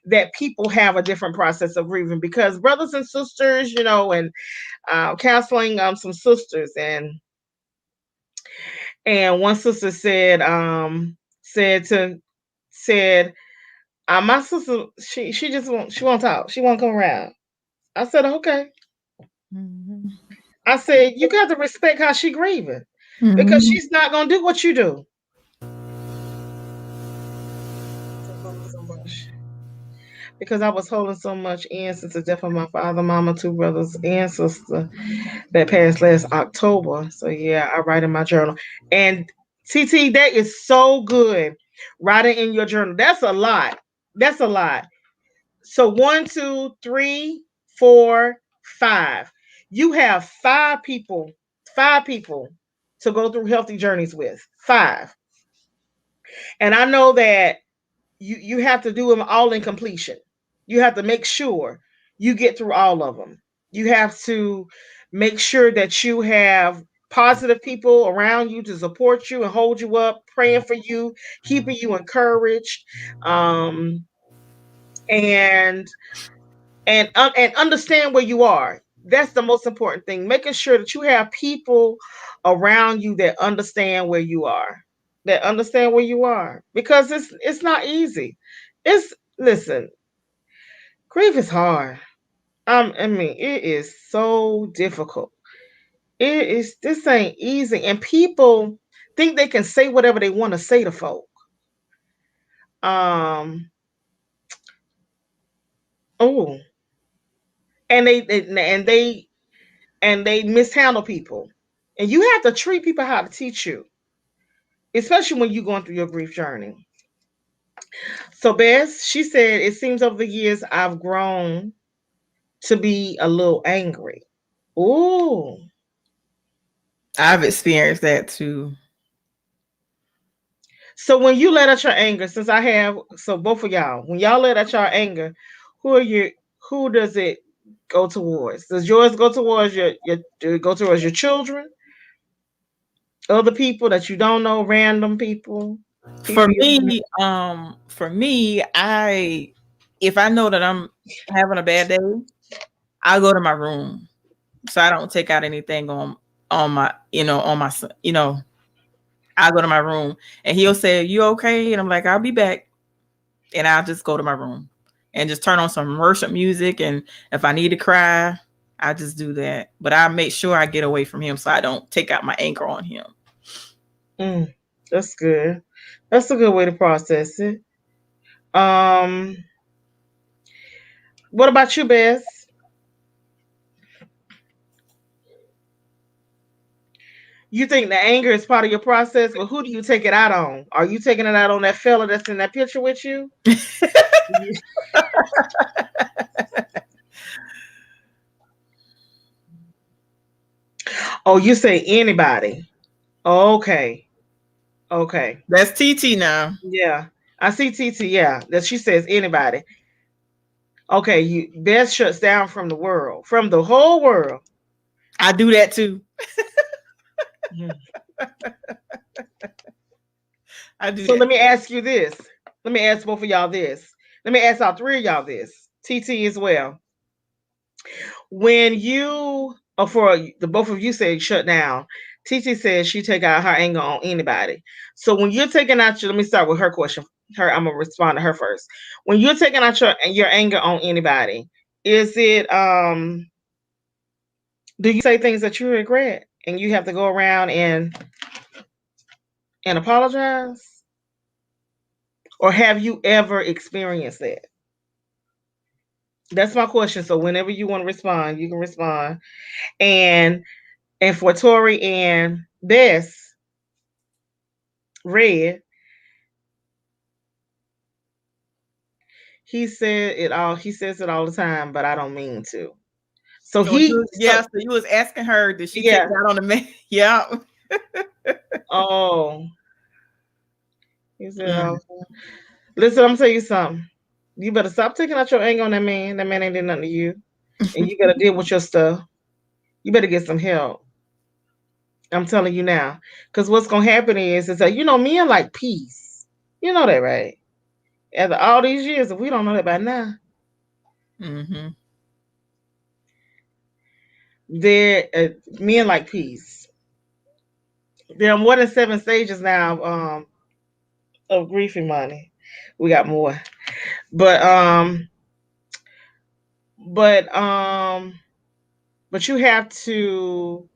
that people have a different process of grieving, because brothers and sisters, and counseling some sisters, and one sister said to said my sister, she just won't talk, she won't come around. I said, okay. Mhm. I said, you got to respect how she grieving, because Mhm. she's not gonna do what you do. So much. Because I was holding so much in since the death of my father, mama, two brothers, and sister that passed last October. So yeah, I write in my journal. And TT, that is so good. Writing in your journal. That's a lot. That's a lot. So one, two, three, four, five. You have five people to go through healthy journeys with. Five. And I know that you have to do them all in completion. You have to make sure you get through all of them. You have to make sure that you have positive people around you to support you and hold you up, praying for you, keeping you encouraged, um, and and understand where you are. That's the most important thing. Making sure that you have people around you that understand where you are, because it's not easy. It's Listen, grief is hard. I mean, it is so difficult. It is. This ain't easy, and people think they can say whatever they want to say to folk. Um. Oh, and they mishandle people, and you have to treat people how to teach you, especially when you're going through your grief journey. So, Bess, she said, it seems over the years I've grown to be a little angry. Ooh. I've experienced that too. So when you let out your anger, since I have, so both of y'all, when y'all let out your anger, who are you? Who does it go towards? Does yours go towards do it go towards your children, other people that you don't know, random people, For people you? me, I if I know that I'm having a bad day, I go to my room. So I don't take out anything on my, on my son, I go to my room and he'll say, "You okay?" And I'm like, "I'll be back." And I'll just go to my room and just turn on some worship music. And if I need to cry, I just do that. But I make sure I get away from him so I don't take out my anger on him. Mm, that's good. That's a good way to process it. Um, what about you, Bess? You think the anger is part of your process, but who do you take it out on? Are you taking it out on that fella that's in that picture with you? Oh, you say anybody. Okay. Okay. That's TT now. Yeah. I see TT, yeah. That she says anybody. Okay, Bess shuts down from the world. From the whole world. I do that too. Mhm. I do So that. let me ask you this. Let me ask both of y'all this. Let me ask all three of y'all this. TT as well. When you, or for the both of you say shut down, TT says she take out her anger on anybody. So when you're taking out let me start with her question. I'm gonna respond to her first. When you're taking out your anger on anybody, is it do you say things that you regret and you have to go around and apologize? Or have you ever experienced that? That's my question. So whenever you want to respond, you can respond. And for Tori and Bess, Red, he says it all the time, but I don't mean to. So So he yeah, so so you was asking her, did she take yeah. it out on the man? Yeah. Oh, he said, Mm. oh, listen, I'm gonna tell you something. You better stop taking out your anger on that man. That man ain't did nothing to you. And you better deal with your stuff. You better get some help. I'm telling you now. Because what's gonna happen is that men like peace. You know that, right? After all these years, if we don't know that by now, Mm-hmm. they're men like peace. There are more than 7 stages now of grief and money. We got more, but but um, but you have to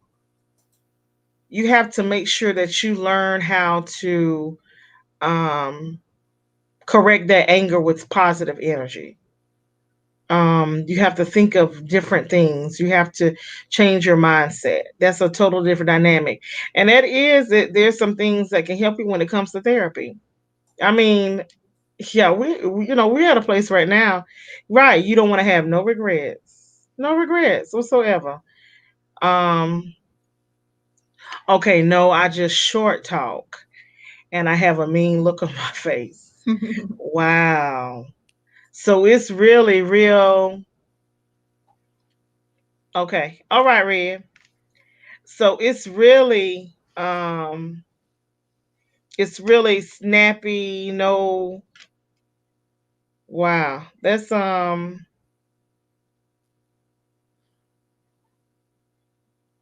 make sure that you learn how to um correct that anger with positive energy. You have to think of different things. You have to change your mindset. That's a total different dynamic. And that is that there's some things that can help you when it comes to therapy. I mean, yeah, we're at a place right now, right? You don't want to have no regrets, no regrets whatsoever. Um, okay, no, I just short talk and I have a mean look on my face. Wow. So it's really real. Okay. All right, Red. So it's really snappy, no. Wow.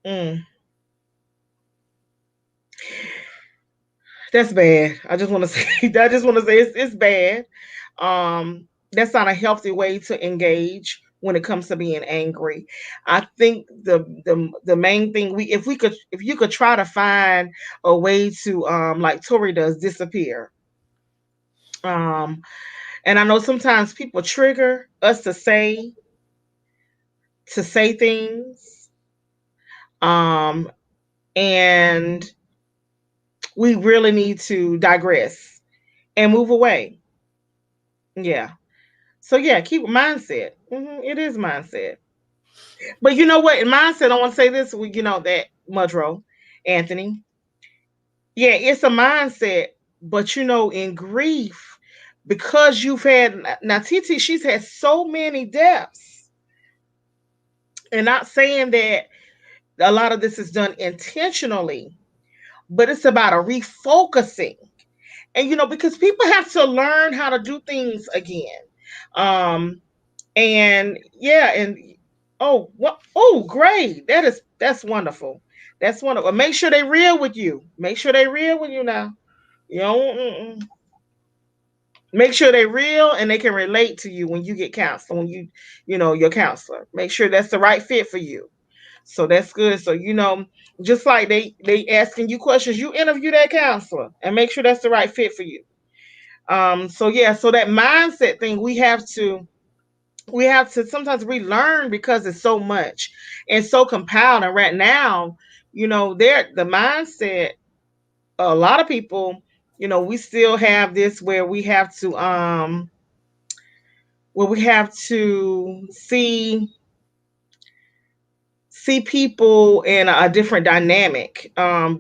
Mm, that's bad. I just want to say it's bad. That's not a healthy way to engage when it comes to being angry. I think the main thing if you could try to find a way to like Tori does, disappear. Um and I know sometimes people trigger us to say things, um and we really need to digress and move away. Yeah. So yeah, keep mindset. It is mindset. But you know what? In mindset, I want to say this. That Mudrow, Anthony. Yeah, it's a mindset. But in grief, because you've had now TT, she's had so many deaths, and not saying that a lot of this is done intentionally, but it's about a refocusing. And because people have to learn how to do things again. Um, and yeah, and oh, what? Oh, great! That's wonderful. That's wonderful. Make sure they real with you. Make sure they real with you now. You know, make sure they real and they can relate to you when you get counseled. When your counselor. Make sure that's the right fit for you. So that's good. So just like they asking you questions, you interview that counselor and make sure that's the right fit for you. So yeah, so that mindset thing we have to sometimes relearn because it's so much and so compiled. And right now, there the mindset. A lot of people, we still have this where we have to see people in a different dynamic,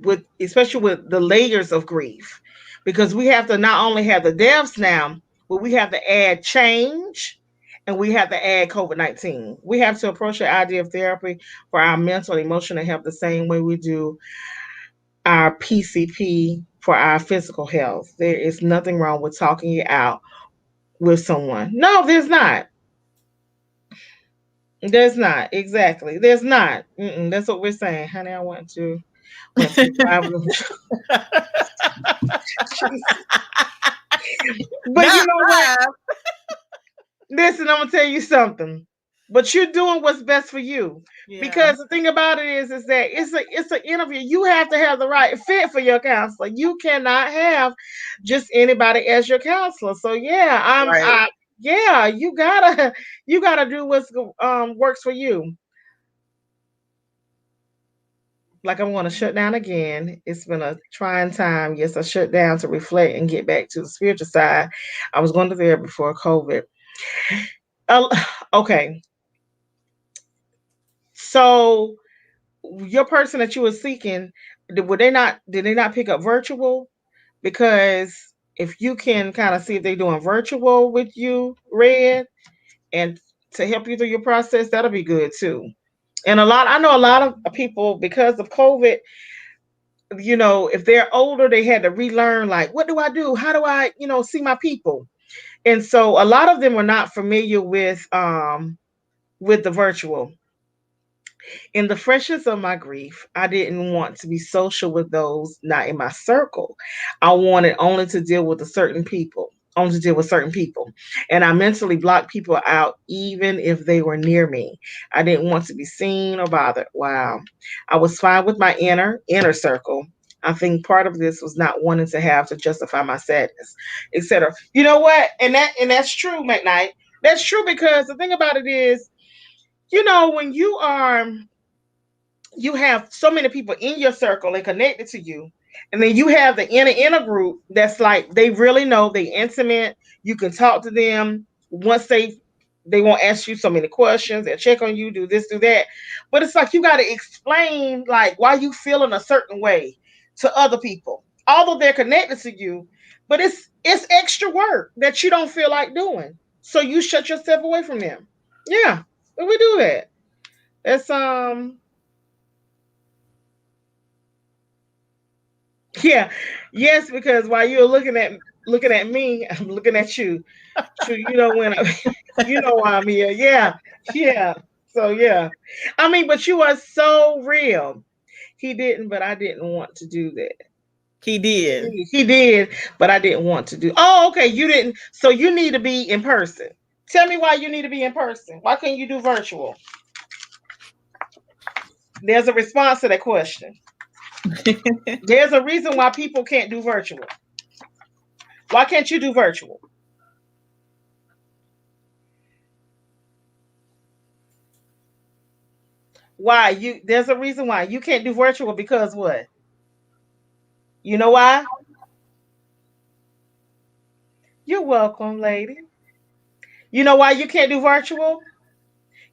with especially with the layers of grief, because we have to not only have the deaths now, but we have to add change, and we have to add COVID-19. We have to approach the idea of therapy for our mental and emotional health the same way we do our PCP for our physical health. There is nothing wrong with talking it out with someone. No, there's not. There's not. Exactly. There's not. That's what we're saying. Honey, I went to travel. But Not you know what? live. Listen, I'm gonna tell you something. But you're doing what's best for you. Yeah. Because the thing about it is that it's an interview. You have to have the right fit for your counselor. You cannot have just anybody as your counselor. So yeah, Right. yeah, you gotta do what's works for you. Like I'm gonna shut down again. It's been a trying time. Yes, I shut down to reflect and get back to the spiritual side. I was going to there before COVID. Uh, okay, so your person that you were seeking, did they not pick up virtual? Because if you can kind of see if they're doing virtual with you, Red, and to help you through your process, that'll be good too. And I know a lot of people, because of COVID, if they're older, they had to relearn, like, what do I do? How do I, see my people? And so a lot of them were not familiar with the virtual. In the freshness of my grief, I didn't want to be social with those not in my circle. I wanted only to deal with certain people. And I mentally blocked people out even if they were near me. I didn't want to be seen or bothered. Wow. I was fine with my inner circle. I think part of this was not wanting to have to justify my sadness, etc. You know what? And that's true, McKnight. That's true because the thing about it is, when you have so many people in your circle and connected to you, and then you have the inner group that's like, they really know, they intimate, you can talk to them once they won't ask you so many questions and check on you, do this, do that. But it's like you got to explain, like, why you feeling a certain way to other people, although they're connected to you. But it's extra work that you don't feel like doing, so you shut yourself away from them. Yeah, we do that. It's Yeah, yes, because while you're looking at me, I'm looking at you. True, when why I'm here. Yeah, yeah. So yeah, I mean, but you are so real. He didn't, but I didn't want to do that. He did. He did, but I didn't want to do. Oh, okay. You didn't. So you need to be in person. Tell me why you need to be in person. Why can't you do virtual? There's a response to that question. There's a reason why people can't do virtual. Why can't you do virtual? Why? There's a reason why you can't do virtual, because what? You know why? You're welcome, lady. You know why you can't do virtual?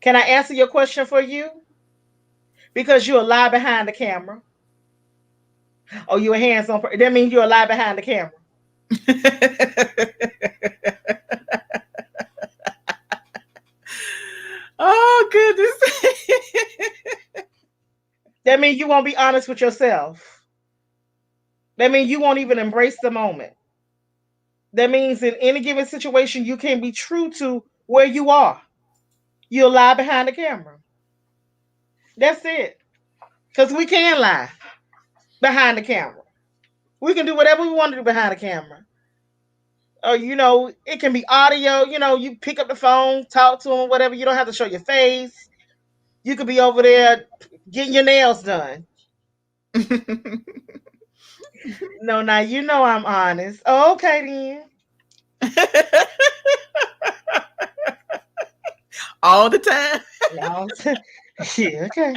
Can I answer your question for you? Because you're a lie behind the camera. Oh, you're a hands-on. That means you're a lie behind the camera. Oh goodness. That means you won't be honest with yourself. That means you won't even embrace the moment. That means in any given situation, you can't be true to where you are. You'll lie behind the camera. That's it. Because we can lie behind the camera. We can do whatever we want to do behind the camera. Or, it can be audio. You pick up the phone, talk to them, whatever. You don't have to show your face. You could be over there getting your nails done. No, now you know I'm honest. Oh, okay, then. All the time. No. Yeah, okay.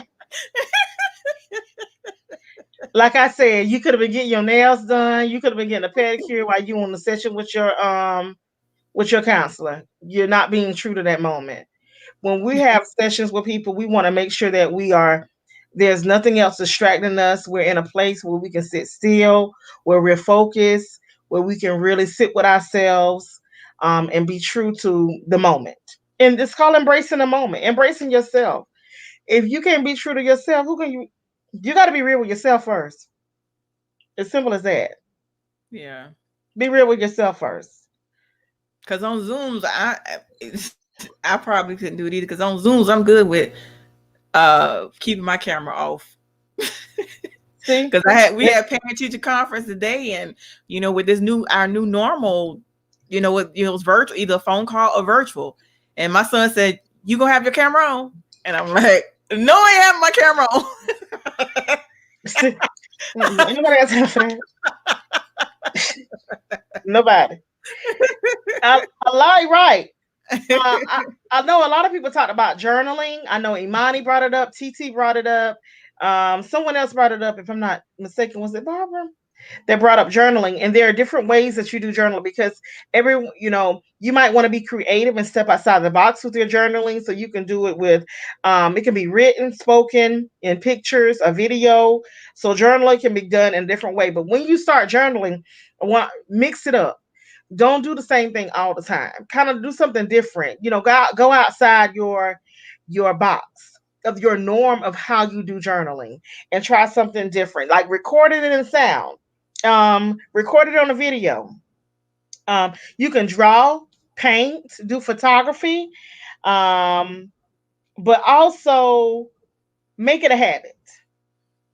Like I said, you could have been getting your nails done. You could have been getting a pedicure while you on the session with your counselor. You're not being true to that moment. When we have sessions with people, we want to make sure that there's nothing else distracting us. We're in a place where we can sit still, where we're focused, where we can really sit with ourselves, and be true to the moment. And it's called embracing the moment, embracing yourself. If you can't be true to yourself, who can you? You got to be real with yourself first. As simple as that. Yeah. Be real with yourself first. Cause on Zooms, I probably couldn't do it either. Cause on Zooms, I'm good with keeping my camera off. See? Because we had parent teacher conference today, and with this our new normal, it was virtual, either a phone call or virtual. And my son said, "You gonna have your camera on?" And I'm like, "No, I have my camera on." See? Ain't nobody got time for that. Nobody. A lie, right? I know a lot of people talked about journaling. I know Imani brought it up. TT brought it up. Someone else brought it up. If I'm not mistaken, was it Barbara? That brought up journaling, and there are different ways that you do journaling, because you might want to be creative and step outside the box with your journaling. So you can do it with, it can be written, spoken, in pictures, a video. So journaling can be done in a different way. But when you start journaling, mix it up. Don't do the same thing all the time. Kind of do something different. Go outside your box. of your norm of how you do journaling and try something different. Like record it in sound, record it on a video. You can draw, paint, do photography, um, but also make it a habit.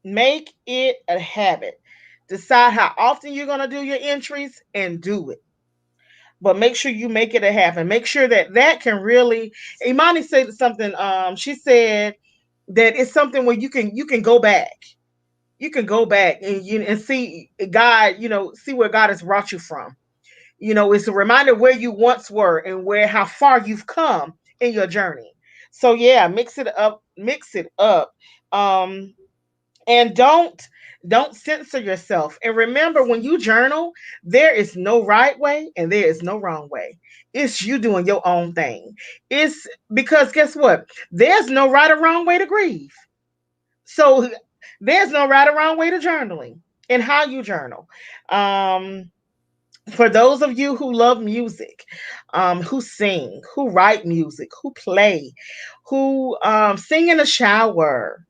Make it a habit. Decide how often you're going to do your entries and do it. But make sure you make it a habit. Make sure that that can really. Imani said something. She said that it's something where you can go back. You can go back and see God. See where God has brought you from. It's a reminder where you once were and where how far you've come in your journey. So yeah, mix it up. Mix it up. Um, and don't censor yourself, and remember, when you journal, there is no right way and there is no wrong way. It's you doing your own thing. It's because guess what, there's no right or wrong way to grieve. So there's no right or wrong way to journaling and how you journal. For those of you who love music, who sing, who write music, who play, who sing in the shower,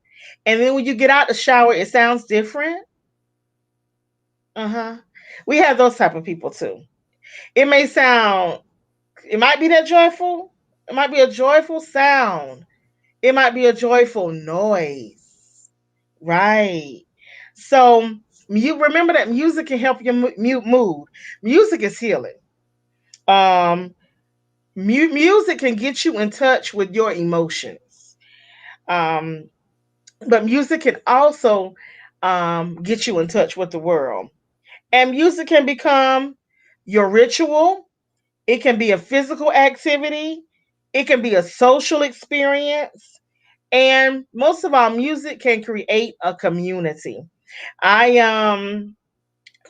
and then when you get out the shower, it sounds different. Uh-huh. We have those type of people too. It may sound, it might be that joyful. It might be a joyful sound. It might be a joyful noise. Right. So you remember that music can help your mood. Music is healing. Um, music can get you in touch with your emotions. Um, but music can also get you in touch with the world. And music can become your ritual. It can be a physical activity. It can be a social experience. And most of all, music can create a community. I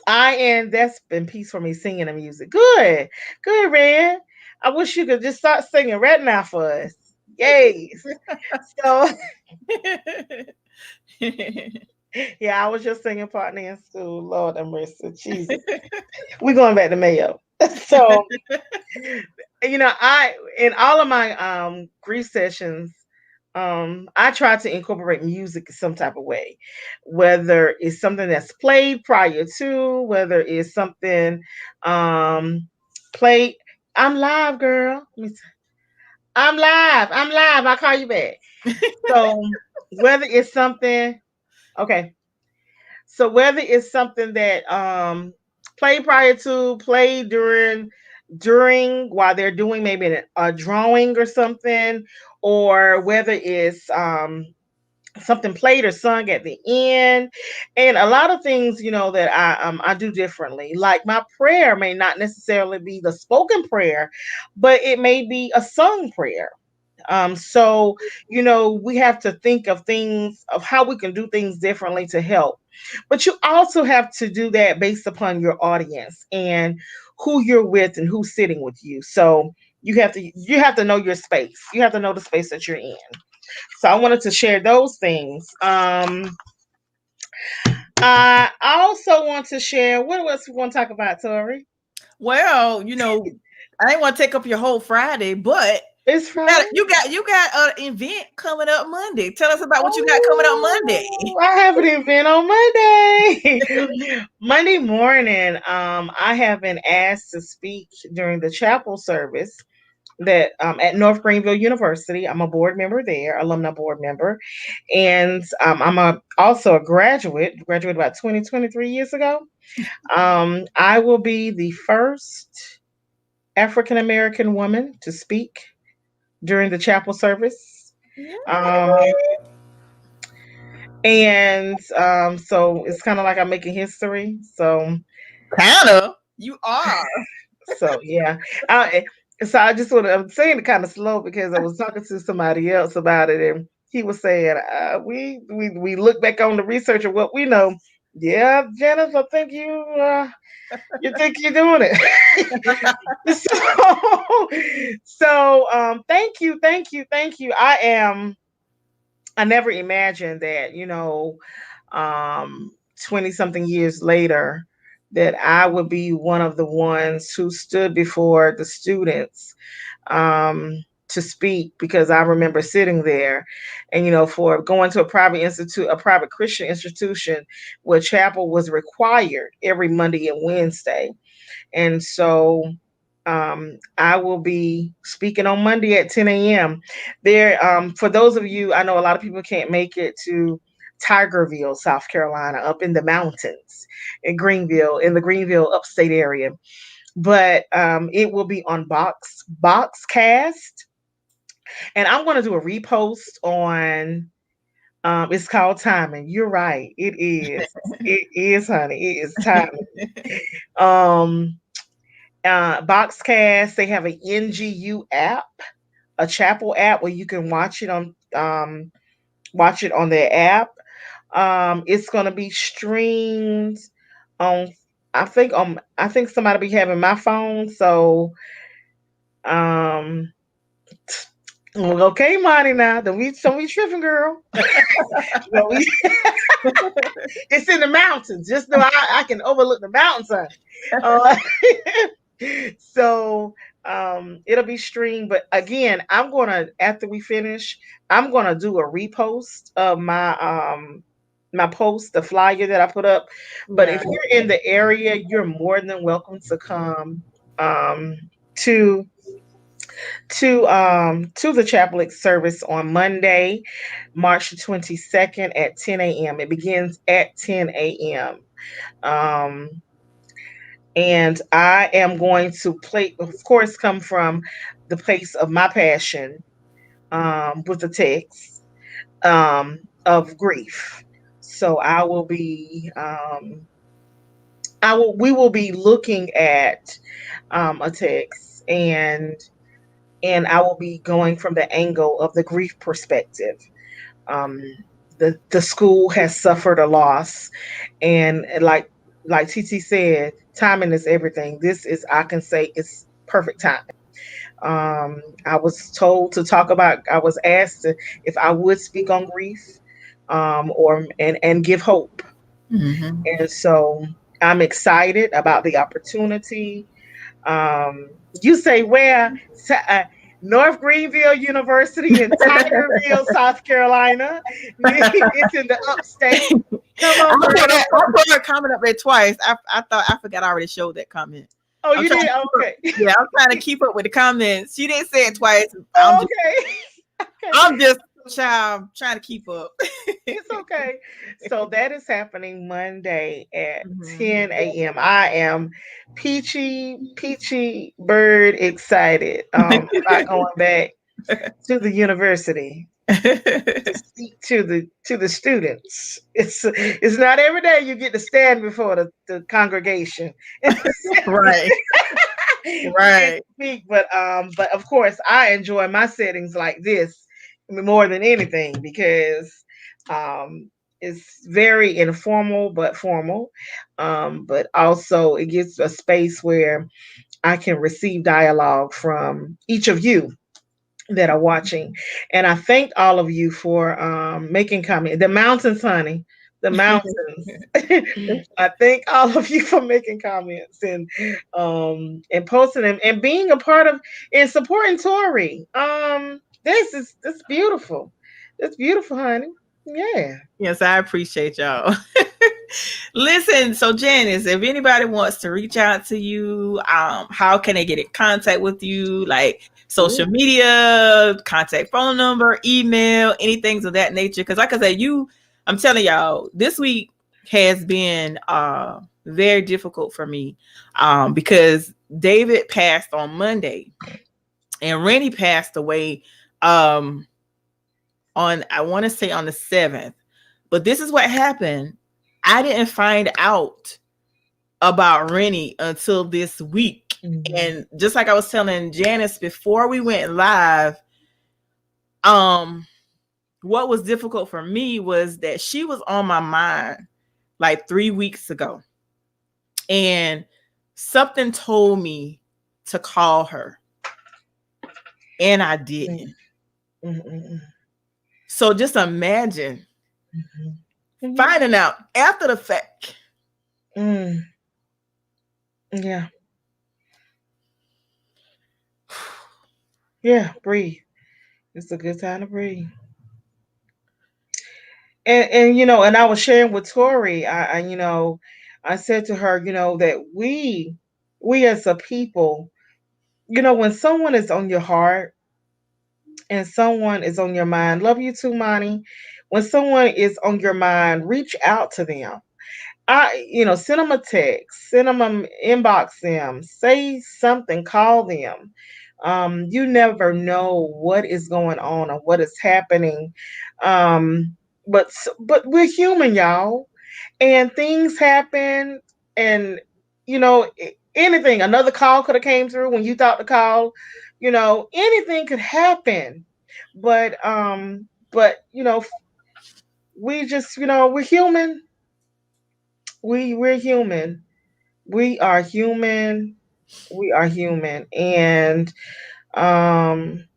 and that's been peace for me singing the music. Good, good, Red. I wish you could just start singing right now for us. Yes. So yeah, I was your singing partner in school. Lord have mercy, Jesus. We're going back to Mayo. So I in all of my grief sessions, I try to incorporate music in some type of way, whether it's something that's played prior to, whether it's something played. I'm live, girl. I'm live. I'm live. I'll call you back. So whether it's something, okay. So whether it's something that played prior to, played during while they're doing maybe a drawing or something, or whether it's something played or sung at the end, and a lot of things that I do differently. Like my prayer may not necessarily be the spoken prayer, but it may be a sung prayer. So we have to think of things of how we can do things differently to help, but you also have to do that based upon your audience and who you're with and who's sitting with you. So you have to know your space. You have to know the space that you're in. So I wanted to share those things. I also want to share, what else we want to talk about, Tori? Well, I didn't want to take up your whole Friday, but It's got Friday. you got an event coming up Monday. Tell us about what you got coming up Monday. Oh, I have an event on Monday. Monday morning, I have been asked to speak during the chapel service that at North Greenville University. I'm a board member there, alumni board member, and I'm also a graduated about 23 years ago. I will be the first African American woman to speak during the chapel service. Um, and so it's kind of like I'm making history. Kind of. You are. So yeah. I, so I just want to, I'm saying it kind of slow because I was talking to somebody else about it, and he was saying, we look back on the research of what we know. Yeah, Janice, I think you think you're doing it. So thank you, thank you, thank you. I never imagined that, 20 something years later, that I would be one of the ones who stood before the students, um, to speak because I remember sitting there, and for going to a private institute, a private Christian institution, where chapel was required every Monday and Wednesday. And so I will be speaking on Monday at 10 a.m. There, for those of you, I know a lot of people can't make it to Tigerville, South Carolina, up in the mountains in Greenville, in the Greenville upstate area. But it will be on Boxcast, and I'm going to do a repost on. It's called timing. You're right. It is. It is, honey. It is timing. Um, Boxcast. They have an NGU app, a chapel app where you can watch it on their app. It's gonna be streamed on. I think somebody be having my phone. Um. Well, okay, Monty. Now don't be tripping, girl. Well, it's in the mountains. Just so I can overlook the mountains, honey. Uh, so it'll be streamed. But again, after we finish, I'm gonna do a repost of my post, the flyer that I put up. But Yeah. if you're in the area, you're more than welcome to come to to the chapel service on Monday, March the 22nd at 10 a.m. It begins at 10 a.m. Um, and I am going to play, of course, come from the place of my passion, with the text of grief. So we will be looking at a text, and I will be going from the angle of the grief perspective. Um, the school has suffered a loss, and like TT said, timing is everything. This is, I can say, it's perfect time. I was told to talk about. I was asked if I would speak on grief, or and give hope, Hmm. and so I'm excited about the opportunity. You say where? North Greenville University in Tigerville, South Carolina. It's in the upstate. Come on, girl. I put that comment up there twice. I thought I forgot I already showed that comment. Oh, I'm you trying did? to keep up. Okay. Yeah, I'm trying to keep up with the comments. She didn't say it twice. Oh, okay. Okay. I'm just trying to keep up. It's okay. So that is happening Monday at Mhm. 10 a.m. I am peachy bird excited about going back to the university to speak to the students. It's not every day you get to stand before the congregation and Right. and Right. speak. But of course I enjoy my settings like this more than anything because um it's very informal but formal. But also it gives a space where I can receive dialogue from each of you that are watching. And I thank all of you for making comment. The mountains, honey, the mountains. I thank all of you for making comments and posting them and being a part of and supporting Tori. This beautiful. That's beautiful, honey. Yeah. Yes, I appreciate y'all. Listen, so Janice, if anybody wants to reach out to you, how can they get in contact with you? Like social Ooh. media, contact phone number, email, anything of that nature. Because like I said, I'm telling y'all, this week has been very difficult for me. Because David passed on Monday and Rennie passed away um on, I want to say, on the 7th. But this is what happened. I didn't find out about Rennie until this week. Mhm. And just like I was telling Janice before we went live, um, what was difficult for me was that she was on my mind like 3 weeks ago. And something told me to call her. And I didn't. Mhm. So just imagine Mhm. Mhm. finding out after the fact. Mm. Yeah. Yeah, breathe. It's a good time to breathe. And and I was sharing with Tori, I said to her, that we as a people, when someone is on your heart and someone is on your mind, love you too, Monty. When someone is on your mind, reach out to them. Send them a text, send them inbox them, say something, call them. You never know what is going on or what is happening. Um, but we're human, y'all, and things happen, and anything. Another call could have came through when you thought to call. Anything could happen, but we just we're human. We're human. We are human. We are human, um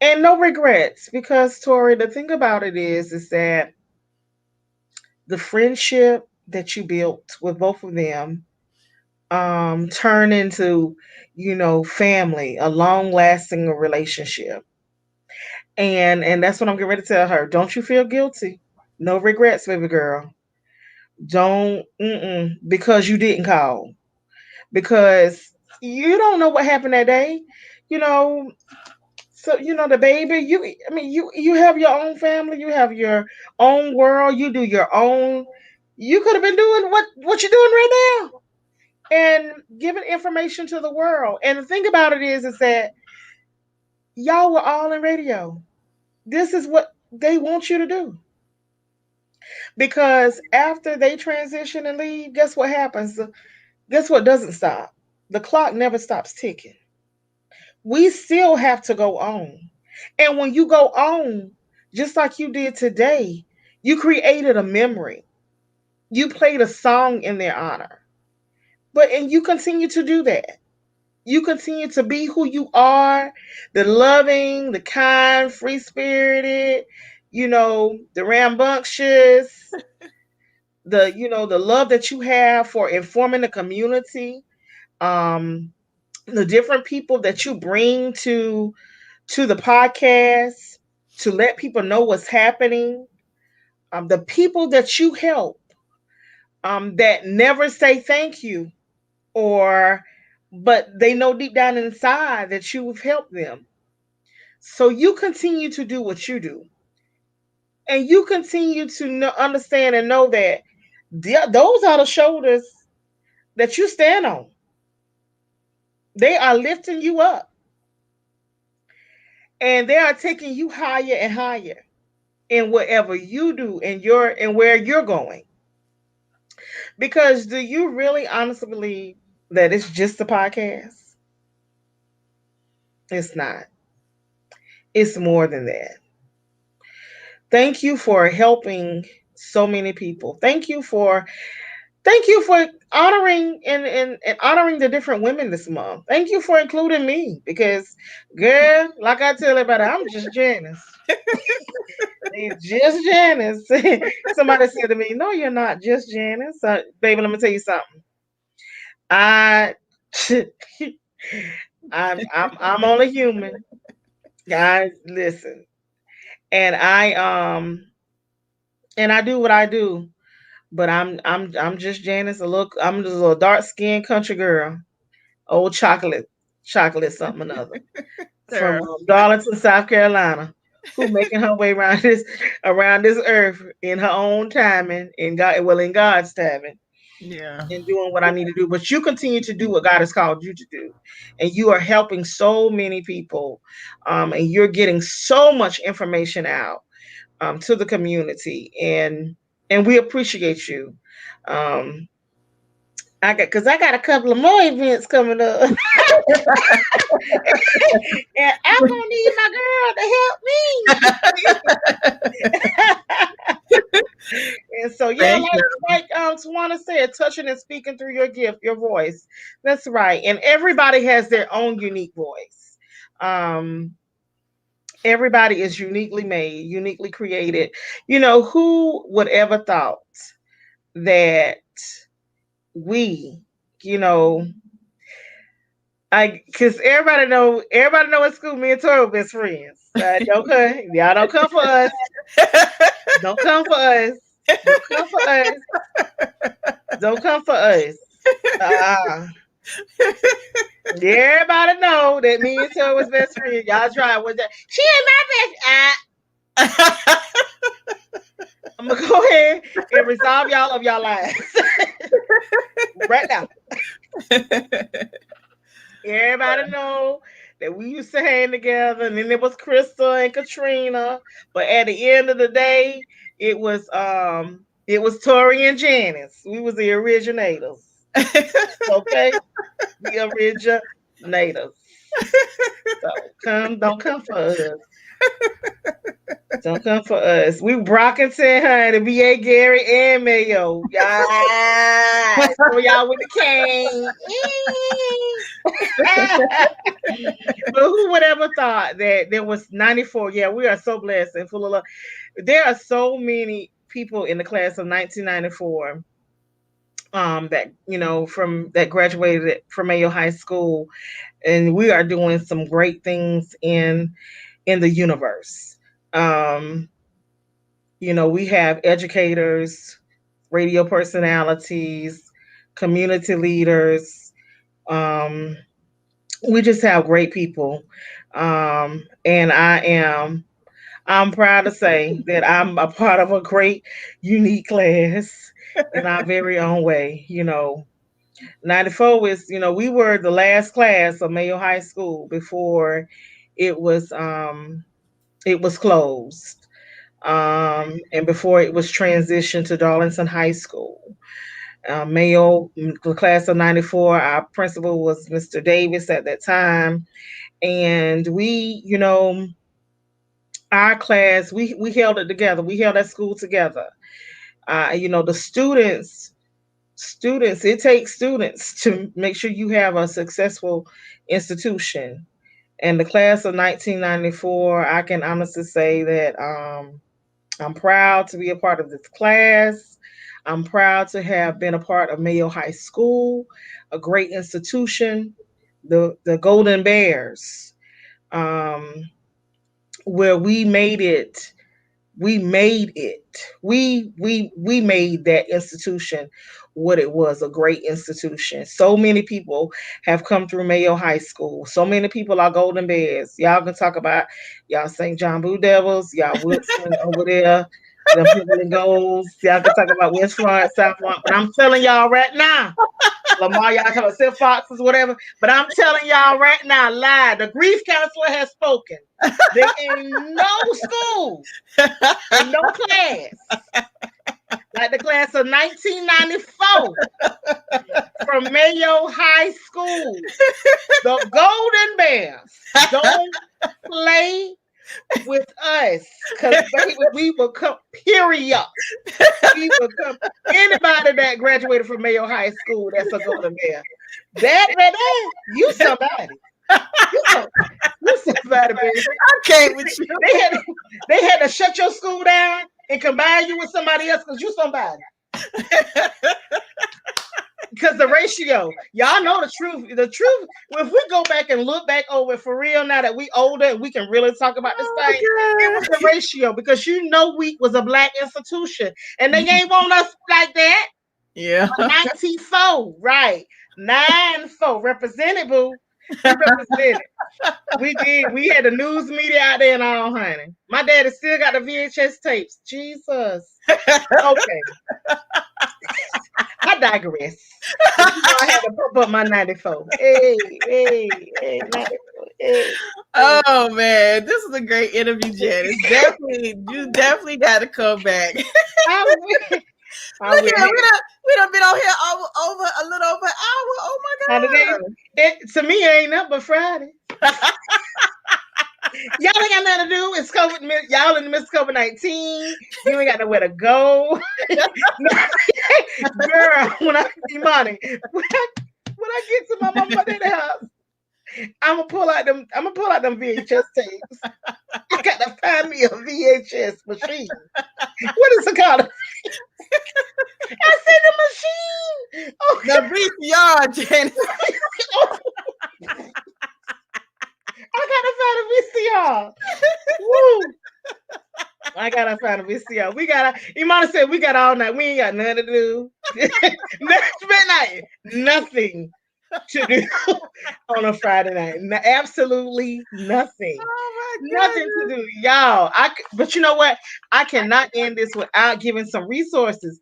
and no regrets, because Tori, the thing about it is that the friendship that you built with both of them turn into family, a long lasting relationship. And that's what I'm getting ready to tell her. Don't you feel guilty? No regrets, baby girl. Don't, because you didn't call, because you don't know what happened that day. You know, so the baby, I mean, you have your own family, you have your own world, you do your own. You could have been doing what you're doing right now and giving information to the world. And the thing about it is that y'all were all in radio. This is what they want you to do, because after they transition and leave, guess what happens? Guess what doesn't stop? The clock never stops ticking. We still have to go on. And when you go on, just like you did today, you created a memory. You played a song in their honor. And you continue to do that. You continue to be who you are, the loving, the kind, free spirited, the rambunctious, the love that you have for informing the community, um, the different people that you bring to the podcast to let people know what's happening, the people that you help, that never say thank you, or but they know deep down inside that you've helped them. So you continue to do what you do, and you continue to understand and know that those are the shoulders that you stand on. They are lifting you up, and they are taking you higher and higher in whatever you do and where you're going. Because do you really honestly believe that it's just a podcast? It's not. It's more than that. Thank you for helping so many people. Thank you for honoring and honoring the different women this month. Thank you for including me, because girl, like I tell everybody, I'm just Janice. It's just Janice. Somebody said to me, "No, you're not just Janice." Baby, let me tell you something. I I'm only human. Guys, listen. And I do what I do, but I'm just Janice. I'm just a little dark skinned country girl, old chocolate something or another, from Sure. Darlington, South Carolina, who making her way around this earth in her own timing, in God's timing, Yeah. and doing what I need to do. But you continue to do what God has called you to do, and you are helping so many people, and you're getting so much information out, to the community, and we appreciate you. Um, I got a couple of more events coming up, and I'm gonna need my girl to help me. And so, yeah, Thank you. like Tawana said, touching and speaking through your gift, your voice. That's right. And everybody has their own unique voice. Um, everybody is uniquely made, uniquely created. Who would ever thought that we, you know, Cause everybody know at school me and Tori were best friends. Don't come, y'all don't come for us. Don't come for us. Don't come for us. Don't come for us. Uh, everybody know that me and Tori was best friends. Y'all try one day. She ain't my best. I'm gonna go ahead and resolve y'all of y'all lives right now. Everybody know that we used to hang together, and then it was Krista and Katrina. But at the end of the day, it was Tori and Janice. We was the originators. Okay, the originators. So don't come for us. Don't come for us. We Brockington, honey, B.A. Gary and Mayo. Yeah. Some of y'all with the cane. But who would ever thought that there was 94? Yeah, we are so blessed and full of love. There are so many people in the class of 1994 that from that graduated from Mayo High School, and we are doing some great things in the universe. Um, we have educators, radio personalities, community leaders. Um, we just have great people. And I'm proud to say that I'm a part of a great, unique class in our very own way. 94 is, we were the last class of Mayo High School before it was closed. And before it was transitioned to Darlington High School. Mayo, the class of 94, our principal was Mr. Davis at that time. And our class, we held it together. We held that school together. The students, it takes students to make sure you have a successful institution. And the class of 1994, I can honestly say that I'm proud to be a part of this class. I'm proud to have been a part of Mayo High School, a great institution, the Golden Bears, um, where we made it. We made that institution what it was, a great institution. So many people have come through Mayo High School. So many people are Golden Bears. Y'all can talk about y'all St. John Blue Devils, y'all Woodson over there, them people and goals. Y'all can talk about West Front, South Front. But I'm telling y'all right now, Lamar, y'all talking about Sid Foxes, whatever. But I'm telling y'all right now, live, the grief counselor has spoken. There ain't no school and no class like the class of 1994 from Mayo High School. The Golden Bears don't play with us because baby, we will come. Period. We will come. Anybody that graduated from Mayo High School, that's a Golden Bear. That right there, you somebody. You, some, you somebody, baby. I can't with you. They had to shut your school down and combine you with somebody else because you somebody. Because the ratio, y'all know the truth. The truth, if we go back and look back over for real now that we older and we can really talk about this thing, it was the ratio because we was a black institution and they ain't want us like that. Yeah. 94, right. 9-4. Represented, boo. We represented. We did. We had the news media out there and all, honey. My daddy still got the VHS tapes. Jesus. Okay. I digress. I had to pop up my 94. Hey, hey, hey, 94. Hey. Oh man, this is a great interview, Janice. You definitely got to come back. I will. Look at we done been on here over a little over an hour. Oh my god! To me, it ain't nothing but Friday. Y'all ain't got nothing to do. It's COVID. Y'all in the midst of COVID-19. You ain't got nowhere to go. Girl, when I get to my mama daddy house, I'm gonna pull out them VHS tapes. I gotta find me a VHS machine. What is it called? I said the machine. Okay. The VCR, Janice. I gotta find a VCR. Woo! I gotta find a VCR. We gotta. Imana said we got all night. We ain't got nothing to do. Next midnight, nothing to do on a Friday night. Absolutely nothing. Oh Nothing to do, y'all. But you know what? I cannot end this without giving some resources.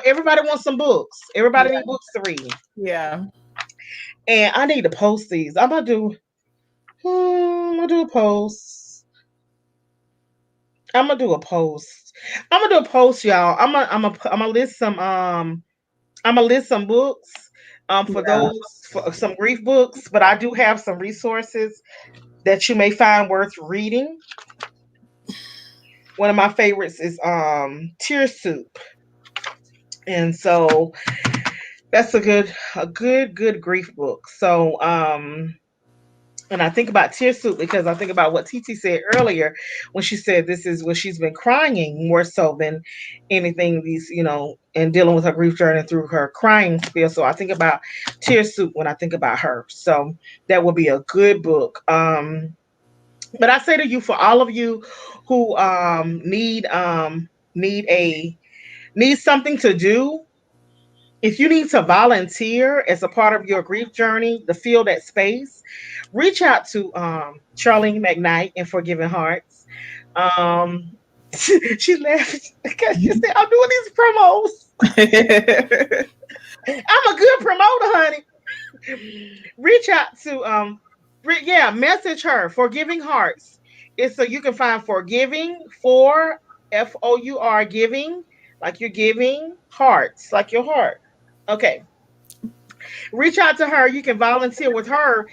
Everybody wants some books. my Everybody god. needs books to read, Yeah. and I need to post these. I'm gonna do. I'm gonna do a post. I'm gonna do a post. I'm gonna do a post, y'all. I'm gonna list some. I'm gonna list some books. For Yeah. those for some grief books, but I do have some resources that you may find worth reading. One of my favorites is Tear Soup. And so that's a good grief book. So and I think about Tear Soup because I think about what Titi said earlier when she said this is what she's been crying more so than anything and dealing with her grief journey through her crying spiel. So I think about Tear Soup when I think about her. So that would be a good book. But I say to you, for all of you who need a need something to do, if you need to volunteer as a part of your grief journey to fill that space, reach out to Charlene McKnight in Forgiving Hearts. Um, she laughed because she said, "I'm doing these promos. I'm a good promoter, honey." Reach out to message her. Forgiving Hearts. It's so you can find Forgiving for FOUR giving, like you're giving, hearts like your heart. Okay, reach out to her. You can volunteer with her.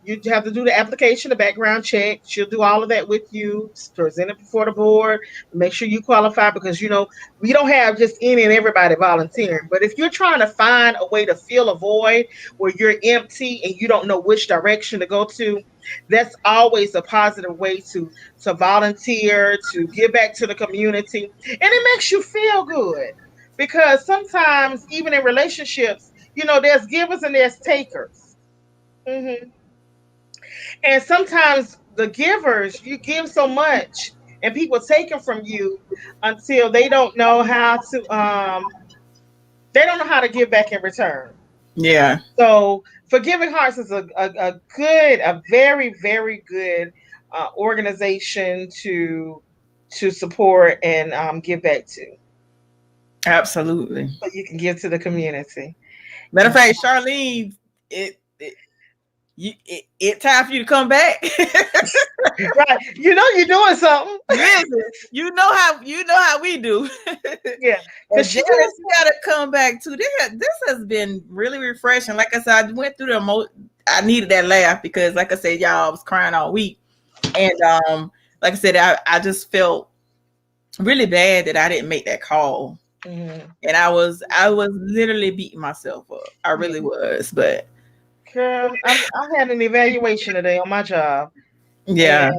You have to do the application, the background check. She'll do all of that with you, present it before the board, make sure you qualify because we don't have just any and everybody volunteering. But if you're trying to find a way to fill a void where you're empty and you don't know which direction to go to, that's always a positive way to volunteer, to give back to the community. And it makes you feel good. Because sometimes, even in relationships, there's givers and there's takers. hmm And sometimes the givers, you give so much, and people take it from you until they don't know how to give back in return. Yeah. So, Forgiving Hearts is a very, very good organization to support and give back to, Absolutely. so you can give to the community. Matter of fact, Charlene, it time for you to come back. Right, you're doing something. Listen, you know how we do. Yeah, And because Janice, she does. you gotta come back too. This has been really refreshing. Like I said, I went through I needed that laugh because, like I said, y'all, I was crying all week, and like I said, I just felt really bad that I didn't make that call, Mhm. and I was literally beating myself up. I really was, but Girl, I had an evaluation today on my job, yeah,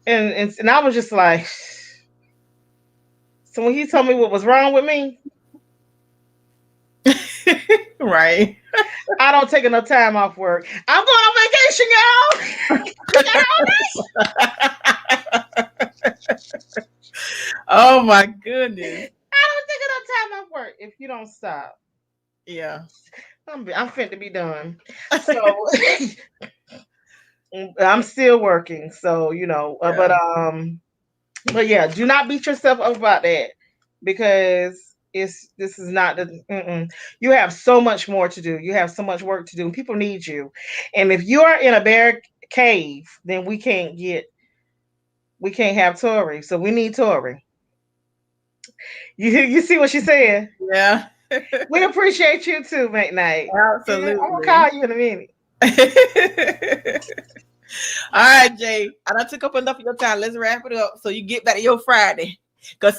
and and I was just like, so when he told me what was wrong with me, right. I don't take enough time off work. I'm going on vacation, y'all. We got Oh my goodness. I don't take enough time off work if you don't stop. Yeah. I'm fit to be done. So I'm still working. So Yeah. but yeah, do not beat yourself up about that because this is not the. You have so much more to do. You have so much work to do. And people need you, and if you are in a bear cave, then we can't have Tori. So we need Tori. You see what she said? Yeah. We appreciate you too, McKnight. Yeah, I'm gonna Absolutely. call you in a minute. All right, Jay. I done took up enough of your time. Let's wrap it up so you get back to your Friday. Because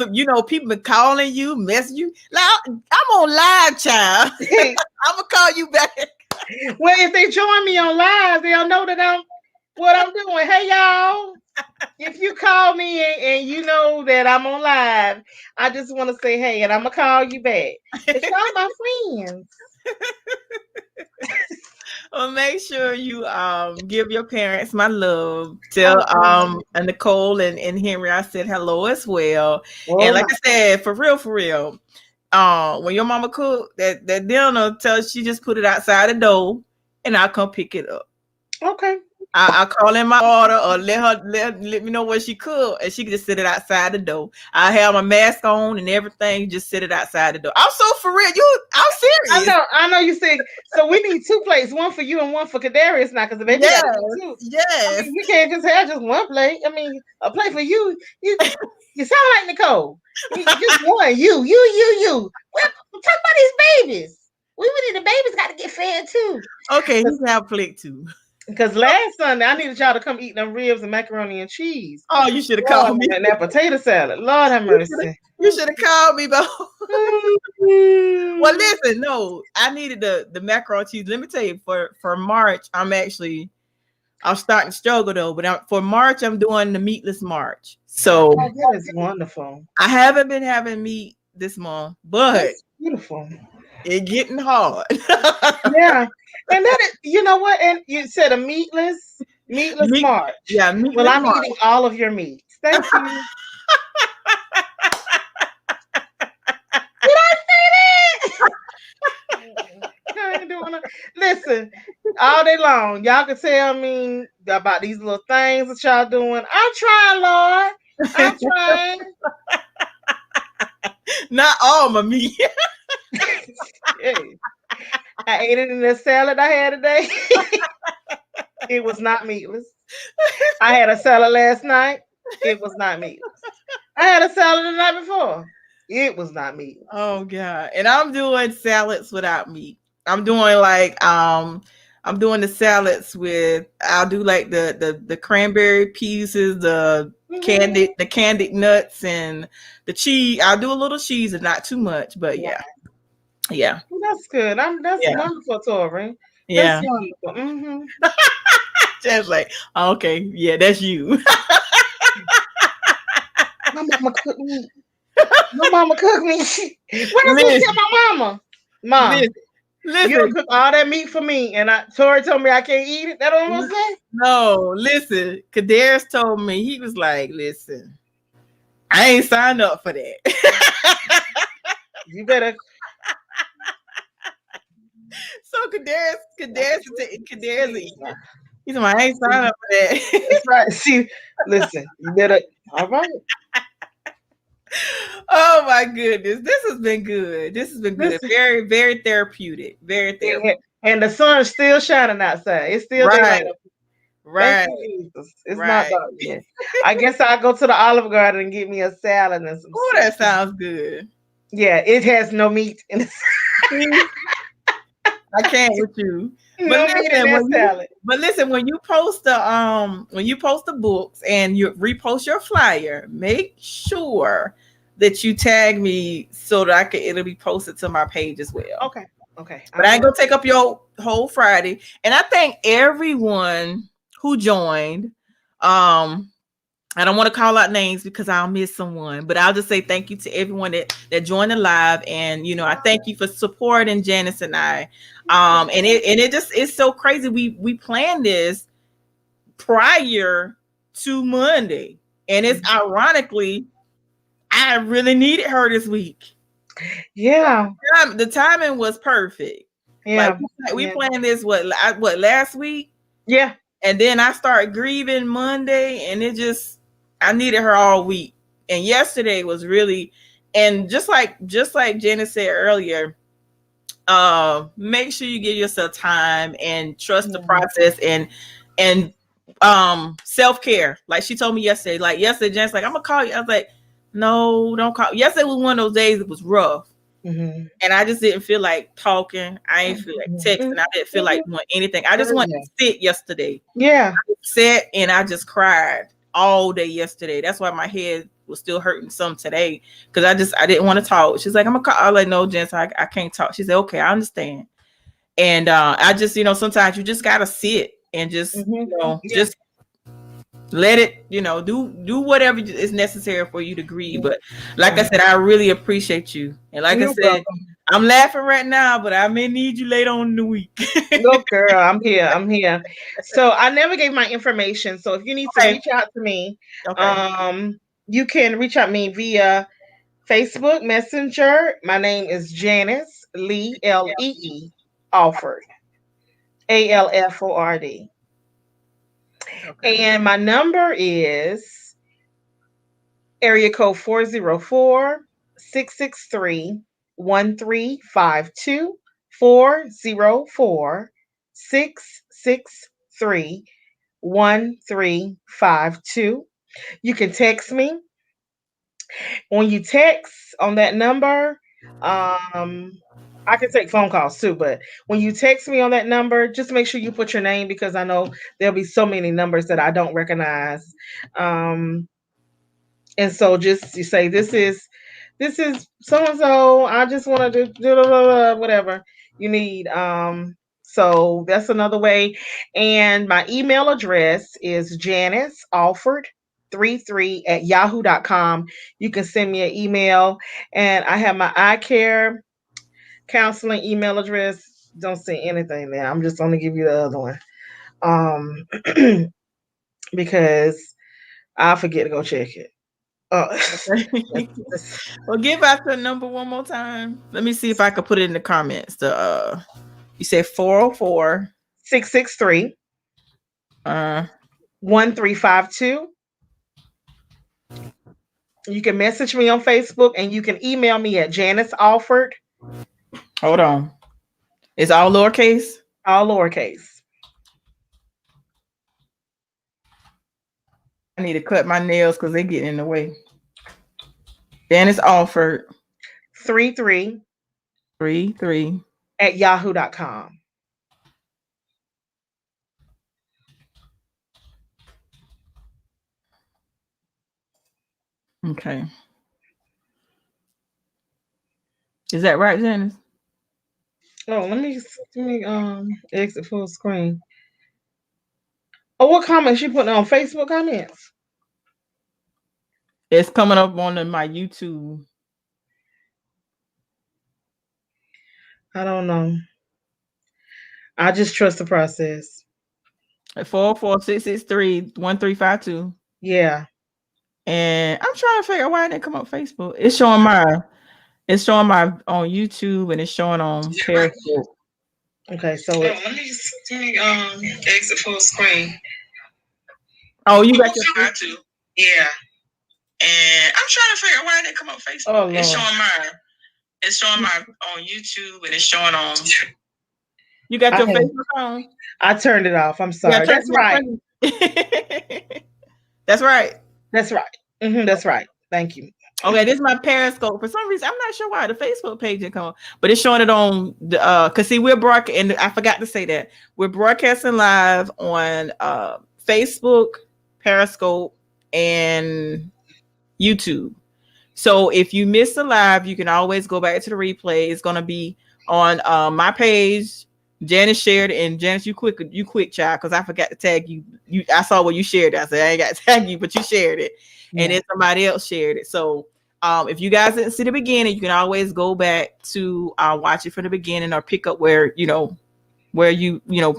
people been calling you, messaging you. Like, I'm on live, child. I'm gonna call you back. Well, if they join me on live, they'll know that what I'm doing. Hey, y'all. If you call me and you know that I'm on live, I just want to say hey, and I'm gonna call you back. Cause y'all my friends. Well, make sure you give your parents my love. Tell Oh, and Nicole and Henry I said hello as well. And oh like my. I said, for real, when your mama cook that dinner, tell she just put it outside the door and I'll come pick it up. Okay. I call in my order or let me know what she cook, and she can just sit it outside the door. I have my mask on and everything, just sit it outside the door. I'm so for real, I'm I serious. know. I know you said. So we need two plates, one for you and one for Kadarius now, because the baby got to Yes, eat too. I yes. mean, we can't just have just one plate. I mean, a plate for you. You sound like Nicole. Just one. You. Well, talk about these babies. We need the babies got to get fed too. Okay, he can have plate too. Because last Sunday I needed y'all to come eat them ribs and macaroni and cheese. Oh, you should have Lord, called me. and that potato salad. Lord have mercy. You should have called me though. Well, Mm. listen, no, I needed the macaroni cheese. Let me tell you, for March, I'm starting to struggle though. But for March, I'm doing the meatless March. So Oh, that is wonderful. I haven't been having meat this month, but That's beautiful. it's getting hard. Yeah. And that is, you know what? And you said a meatless Meat, March. yeah, Well, meatless I'm March. eating all of your meats. Thank you. Did I say that? I ain't doing it. Listen, all day long, y'all can tell me about these little things that y'all doing. I'm trying, Lord. I'm trying. Not all my meat. Hey, I ate it in the salad I had today. It was not meatless. I had a salad last night. It was not meatless. I had a salad the night before. It was not meatless. Oh god. And I'm doing salads without meat. I'm doing like I'm doing the salads with I'll do like the cranberry pieces, Mm-hmm. the candied nuts and the cheese. I'll do a little cheese and not too much, but Wow. yeah. Yeah. Well, that's good. That's Yeah. wonderful, Tori. That's Yeah. wonderful. Mm-hmm. Just like, okay, yeah, that's you. My mama cooked me. My mama cooked me. When I supposed to tell listen, my mama, Mom, listen, you don't listen. cook all that meat for me, and Tori told me I can't eat it. That what I'm gonna say? No, listen. Kadarius told me, he was like, listen, I ain't signed up for that. You better. So Kadarius, Please. he's like, I ain't signed up for that. That's right. See, listen, you better. All right. Oh my goodness, this has been good. This has been good. Listen. Very, very therapeutic. Very therapeutic. And the sun's still shining outside. It's still daylight. Right, Thank right, you, Jesus. It's not right. dark yet. I guess I'll go to the Olive Garden and get me a salad and some Oh, soup. that sounds good. Yeah, it has no meat in it. See, I can't with you. But No meat in that salad. listen, when you post the books and you repost your flyer, make sure that you tag me so that it'll be posted to my page as well. Okay. Okay. But I I ain't will. gonna take up your whole Friday. And I thank everyone who joined. Um, I don't want to call out names because I'll miss someone, but I'll just say thank you to everyone that joined the live, and I thank you for supporting Janice and I. And it just it's so crazy. We planned this prior to Monday, and it's ironically I really needed her this week. Yeah. The timing was perfect. Like Yeah. we Yeah. planned this what last week, Yeah. and then I started grieving Monday, and I needed her all week. And yesterday was really, and just like Jenna said earlier, make sure you give yourself time and trust the Yeah. process and self-care. Like she told me yesterday, Jenna's like, I'm gonna call you. I was like, no, don't call. Yesterday was one of those days that was rough. Mm-hmm. And I just didn't feel like talking. I didn't feel like texting. I didn't feel like doing anything. I just wanted to sit yesterday. Yeah. Sat and I just cried all day yesterday. That's why my head was still hurting some today because I didn't want to talk. She's like, I'm gonna call. I was like, no, Jens, I can't talk. She said, okay, I understand. And I just, sometimes you just gotta sit and just, Yeah. just let it, do whatever is necessary for you to grieve. But like I said, I really appreciate you. And like I You're said, welcome. I'm laughing right now, but I may need you later on in the week. Look, girl, I'm here. I'm here. So I never gave my information. So if you need to Okay. reach out to me, Okay. um, you can reach out me via Facebook Messenger. My name is Janice Lee Lee Alford Alford, Okay. and my number is area code 404-663-1352 404-663-1352. You can text me. When you text on that number, I can take phone calls too, but when you text me on that number, just make sure you put your name because I know there'll be so many numbers that I don't recognize. Um, and so just you say this is so and so. I just want to do whatever you need. So that's another way. And my email address is Janice Alford 33 at yahoo.com. You can send me an email, and I have my eye care counseling email address. Don't say anything there. I'm just going to give you the other one. Because I forget to go check it. Oh, Okay. Well, give out the number one more time. Let me see if I could put it in the comments. You said 404 663 uh 1352. You can message me on Facebook and you can email me at Janice Alford, hold on. It's all lowercase. all lowercase. I need to cut my nails because they get in the way. Janice Alford 33 33. at yahoo.com. Okay. Is that right, Janice? Oh, let me exit full screen. Oh, what comments you putting on Facebook comments? It's coming up on my YouTube. I don't know. I just trust the process. At 446631352. Yeah. And I'm trying to figure out why it didn't come up Facebook. It's showing my on YouTube and it's showing on Periscope. Okay, so oh, let me exit full screen. Oh, you Oh, got your I do. Yeah. And I'm trying to figure out why it didn't come up Facebook. Oh, Lord. It's showing my on YouTube and it's showing on. You got your Facebook on? I turned it off. I'm Yeah, sorry. That's right. That's right. That's right. That's right. Thank you. Okay, this is my Periscope. For some reason, I'm not sure why the Facebook page didn't come up, but it's showing it on the cause see, we're broadcasting, and I forgot to say that we're broadcasting live on Facebook, Periscope, and YouTube. So if you missed the live, you can always go back to the replay. It's gonna be on my page. Janice shared it, and Janice, you quick child, because I forgot to tag you. I saw what you shared. I said I ain't got to tag you, but you shared it, and then somebody else shared it. So if you guys didn't see the beginning, you can always go back to watch it from the beginning or pick up where you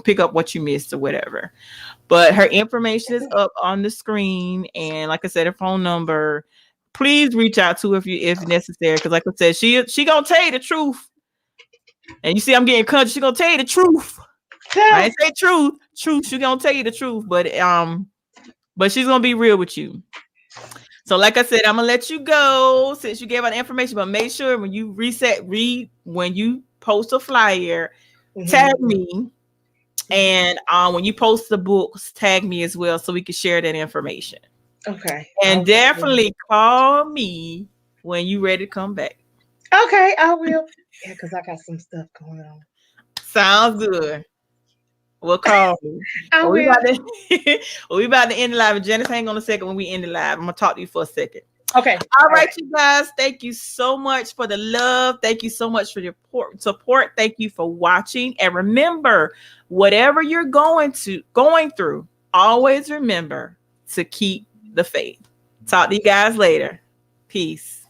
pick up what you missed or whatever. But her information is up on the screen, and like I said, her phone number. Please reach out to her if necessary, because like I said, she gonna tell you the truth. And you see, I'm getting cut. She gonna tell you the truth. I ain't say truth. She gonna tell you the truth, but she's gonna be real with you. So, like I said, I'm gonna let you go since you gave out the information. But make sure when you when you post a flyer, tag me, and when you post the books, tag me as well, so we can share that information. Okay. And definitely call me when you ready to come back. Okay, I will. Yeah, because I got some stuff going on. Sounds good. We'll call me. I will. We about to end the live. Janice, hang on a second when we end the live. I'm gonna talk to you for a second. Okay. All right, you guys. Thank you so much for the love. Thank you so much for your support. Thank you for watching. And remember, whatever you're going through, always remember to keep the faith. Talk to you guys later. Peace.